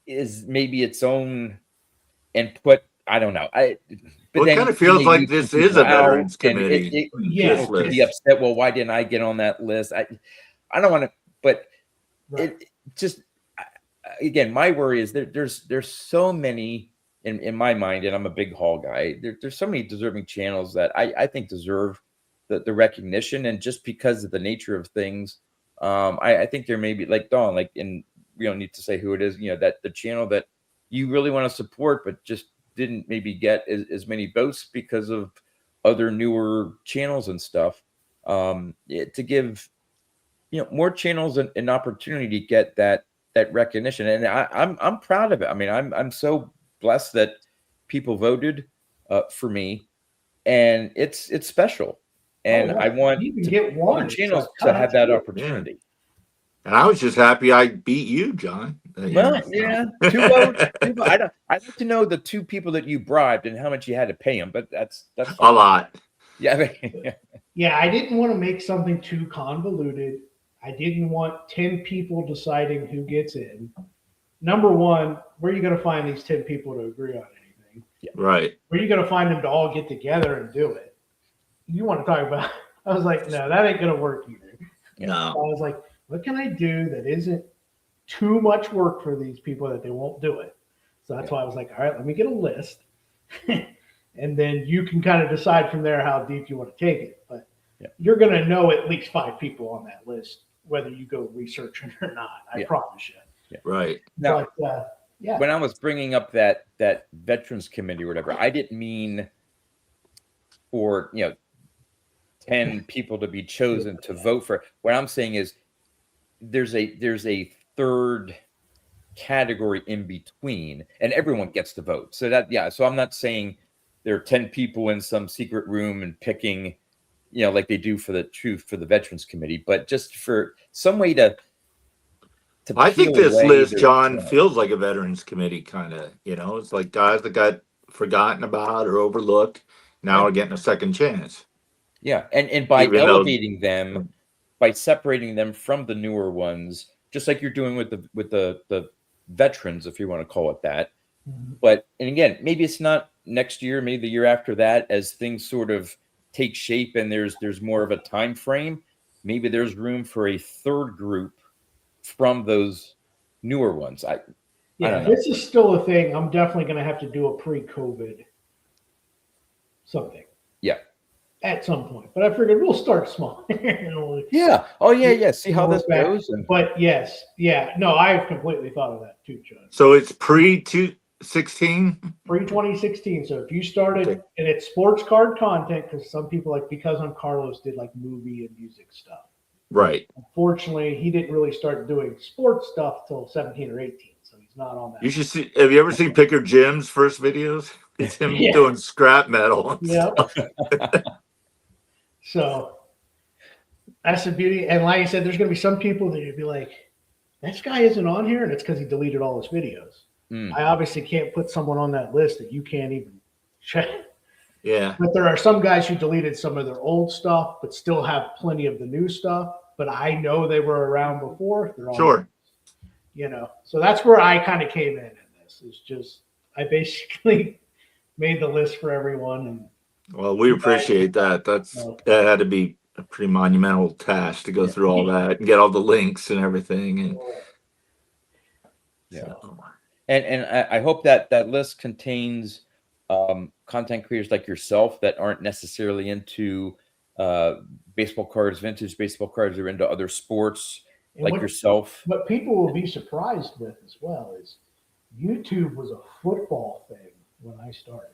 is maybe its own input. I don't know. But it kind of feels like this is a veterans committee. To be upset. Well, why didn't I get on that list? I don't want to, but it just, again, my worry is that there's so many in my mind, and I'm a big Hall guy. There's so many deserving channels that I think deserve the recognition, and just because of the nature of things, I think there may be, like Dawn, and we don't need to say who it is, that the channel that you really want to support, but just didn't maybe get as many votes because of other newer channels and stuff. To give more channels an opportunity to get that recognition, and I'm proud of it. I mean, I'm so blessed that people voted for me, and it's special. And I want other channels to have that opportunity. And I was just happy I beat you, John. Well, yeah, 2 votes. I'd like to know the 2 people that you bribed and how much you had to pay them, but that's a lot. Yeah. Yeah, I didn't want to make something too convoluted. I didn't want 10 people deciding who gets in. Number one, where are you going to find these 10 people to agree on anything? Yeah. Right. Where are you going to find them to all get together and do it? You want to talk about? I was like, no, that ain't going to work either. No. So I was like, what can I do that isn't too much work for these people that they won't do it? So that's why I was like, all right, let me get a list. And then you can kind of decide from there how deep you want to take it. But you're going to know at least 5 people on that list, whether you go researching or not. I promise you. Yeah. Right. Now, when I was bringing up that veterans committee or whatever, I didn't mean for, 10 people to be chosen to vote for. What I'm saying is there's a third category in between, and everyone gets to vote. So that, yeah, so I'm not saying there are 10 people in some secret room and picking, like they do for the Veterans Committee, but just for some way to I think peel this away list, their John, trust. feels like a Veterans Committee kind of, it's like guys that got forgotten about or overlooked now are getting a second chance. Yeah, and by Even though- elevating them, by separating them from the newer ones, just like you're doing with the veterans, if you want to call it that. But, and again, maybe it's not next year, maybe the year after that, as things sort of take shape and there's more of a time frame, maybe there's room for a third group from those newer ones. I don't know. This is still a thing. I'm definitely going to have to do a pre-COVID something. Yeah. At some point, but I figured we'll start small. Yeah. Oh yeah. See how this goes. But yes, yeah. No, I've completely thought of that too, John. So it's pre-2016? Pre-2016. So if you started, and it's sports card content, because some people Because I'm Carlos did like movie and music stuff. Right. Unfortunately, he didn't really start doing sports stuff till 17 or 18. So he's not on that. You should see. Have you ever seen Picker Jim's first videos? It's him doing scrap metal. Yeah. So that's the beauty. And like I said, there's going to be some people that you'd be like, this guy isn't on here. And it's because he deleted all his videos. I obviously can't put someone on that list that you can't even check. Yeah. But there are some guys who deleted some of their old stuff, but still have plenty of the new stuff. But I know they were around before. They're on Sure. So that's where I kind of came in this. It's just, I basically made the list for everyone. And well, we appreciate that. That had to be a pretty monumental task to go through all that and get all the links and everything. And and I hope that list contains content creators like yourself that aren't necessarily into baseball cards, vintage baseball cards, or into other sports yourself. What people will be surprised with as well is YouTube was a football thing when I started.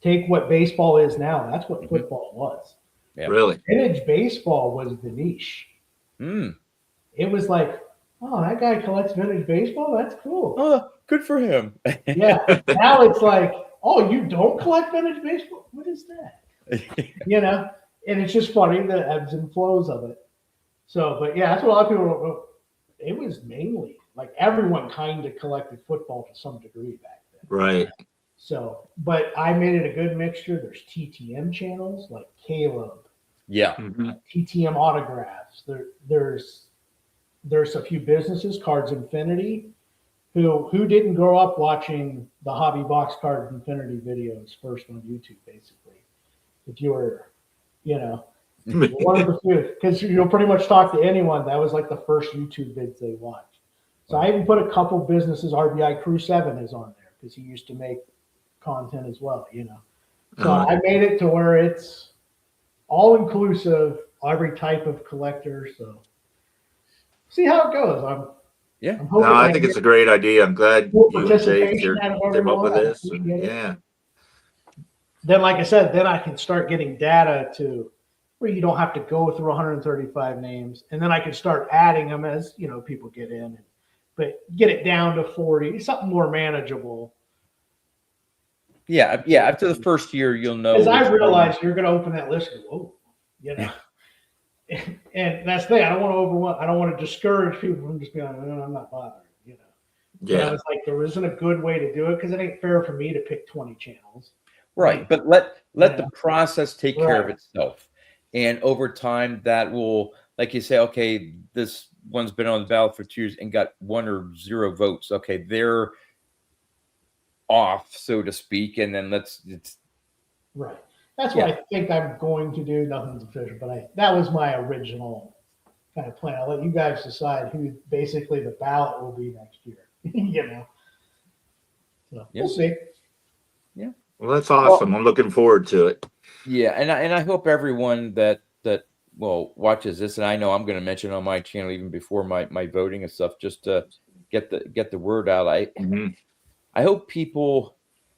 Take what baseball is now. That's what football was. Yeah. Really? Vintage baseball was the niche. It was like, oh, that guy collects vintage baseball? That's cool. Oh, good for him. Yeah. Now it's like, oh, you don't collect vintage baseball? What is that? And it's just funny, the ebbs and flows of it. So, but yeah, that's what a lot of people, it was mainly like everyone kind of collected football to some degree back then. Right. So, but I made it a good mixture. There's TTM channels like Caleb. Yeah. TTM autographs. There's a few businesses, Cards Infinity, who didn't grow up watching the Hobby Box Card Infinity videos first on YouTube, basically. If you were, one of the few, because you'll pretty much talk to anyone. That was like the first YouTube vids they watched. So I even put a couple businesses. RBI Crew 7 is on there because he used to make content as well, So I made it to where it's all inclusive, every type of collector. So see how it goes. I think it's a great idea. I'm glad you and Jake came up with this. Yeah. Then, like I said, then I can start getting data to where you don't have to go through 135 names, and then I can start adding them as people get in, but get it down to 40, something more manageable. Yeah. After the first year, you'll know. Because I realize you're going to open that list and go, and that's the thing. I don't want to discourage people from just being like, no, I'm not bothering. Yeah. It's like there isn't a good way to do it because it ain't fair for me to pick 20 channels. Right. But let the process take care of itself. And over time, that will, like you say, okay, this one's been on the ballot for 2 years and got 1 or 0 votes. Okay, they're off, so to speak. And then it's right. That's what I think I'm going to do. Nothing's official, but that was my original kind of plan. I'll let you guys decide who basically the ballot will be next year. So we'll see. Yeah. Well, that's awesome. I'm looking forward to it. Yeah, and I hope everyone that watches this, and I know I'm going to mention on my channel even before my voting and stuff, just to get the word out. I hope people.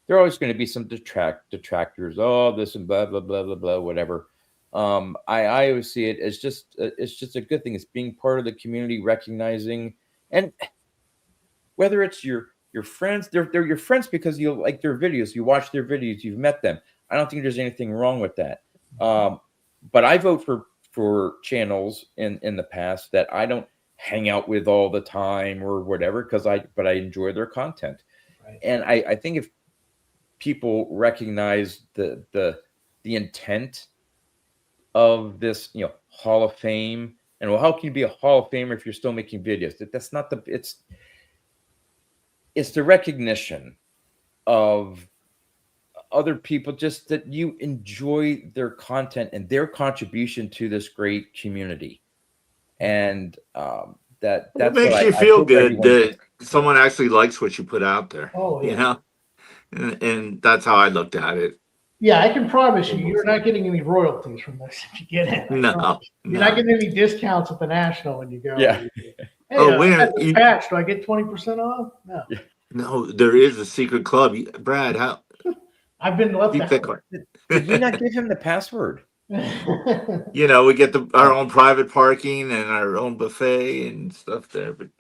There are always going to be some detractors. Oh, this and blah blah blah blah blah, whatever. I always see it as it's just a good thing. It's being part of the community, recognizing, and whether it's your friends, they're your friends because you like their videos, you watch their videos, you've met them. I don't think there's anything wrong with that. But I vote for channels in the past that I don't hang out with all the time or whatever, but I enjoy their content. Right. And I think if people recognize the intent of this, Hall of Fame, and well, how can you be a Hall of Famer if you're still making videos? That's not it's the recognition of other people, just that you enjoy their content and their contribution to this great community. And that's It makes what you I feel hope good everyone that gets. someone actually likes what you put out there. Oh, yeah. You know, and that's how I looked at it. Yeah, I can promise you're not getting any royalties from this if you get in. No, You're not getting any discounts at the National when you go. Yeah. Hey, wait a I got minute, this patch. Do I get 20% off? No. Yeah. no, there is a secret club. Brad, how I've been left keep that out. quiet. Did you not give him the password? You know, we get our own private parking and our own buffet and stuff there. But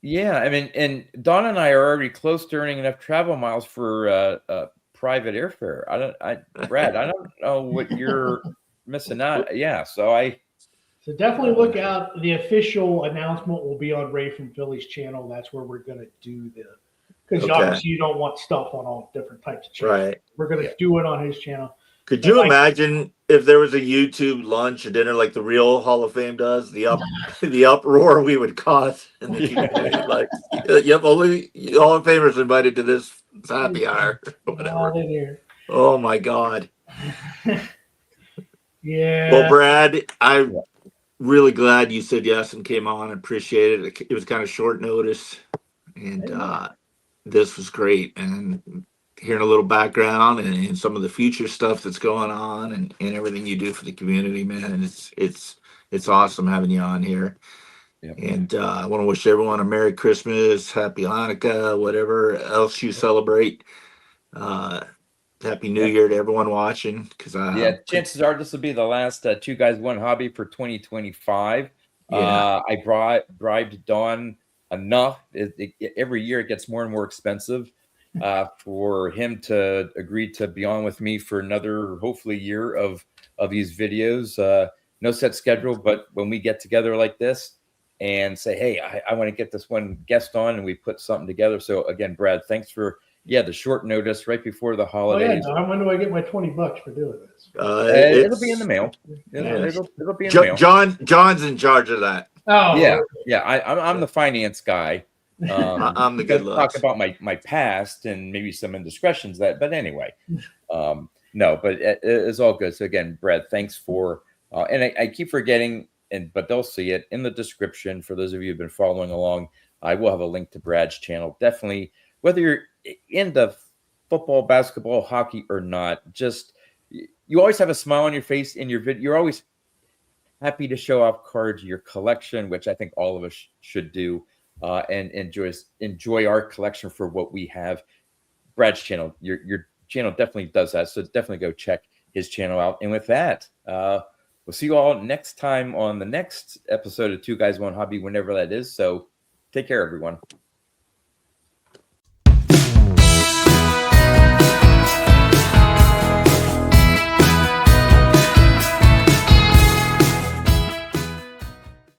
Yeah, I mean, and Don and I are already close to earning enough travel miles for private airfare. Brad, I don't know what you're missing out. Yeah, so definitely look out. The official announcement will be on Ray from Philly's channel. That's where we're going to do because Okay. obviously you don't want stuff on all different types of channels. right. We're going to do it on his channel. Could you imagine if there was a YouTube lunch or dinner like the real Hall of Fame does? The uproar we would cause in the community. Like, yep, only Hall of Famers invited to this happy hour, or whatever. All in here. Oh my God. Yeah. Well, Brad, I'm really glad you said yes and came on. I appreciate it. It was kind of short notice, and this was great. And hearing a little background and some of the future stuff that's going on and everything you do for the community, man. And it's awesome having you on here. Yep. And I want to wish everyone a Merry Christmas, Happy Hanukkah, whatever else you celebrate. Happy New Year to everyone watching. Because chances are this will be the last Two Guys One Hobby for 2025. Yeah. I bribed Don enough. Every year it gets more and more expensive for him to agree to be on with me for another, hopefully, year of these videos. No set schedule, but when we get together like this and say, hey, I want to get this one guest on, and we put something together. So again, Brad, thanks for the short notice right before the holidays. Oh, yeah, Don, when do I get my $20 for doing this? It'll be in the mail. It'll be in the mail. John's in charge of that. Oh, yeah. I'm the finance guy. I'm the good looks. Talk about my past and maybe some indiscretions but anyway, no, but it's all good. So again, Brad, thanks for, and I keep forgetting, but they'll see it in the description. For those of you who've been following along, I will have a link to Brad's channel. Definitely, whether you're into football, basketball, hockey or not, just, you always have a smile on your face in your video. You're always happy to show off cards, your collection, which I think all of us should do. And enjoy our collection for what we have. Brad's channel, your channel definitely does that. So definitely go check his channel out. And with that, we'll see you all next time on the next episode of Two Guys One Hobby, whenever that is. So take care, everyone.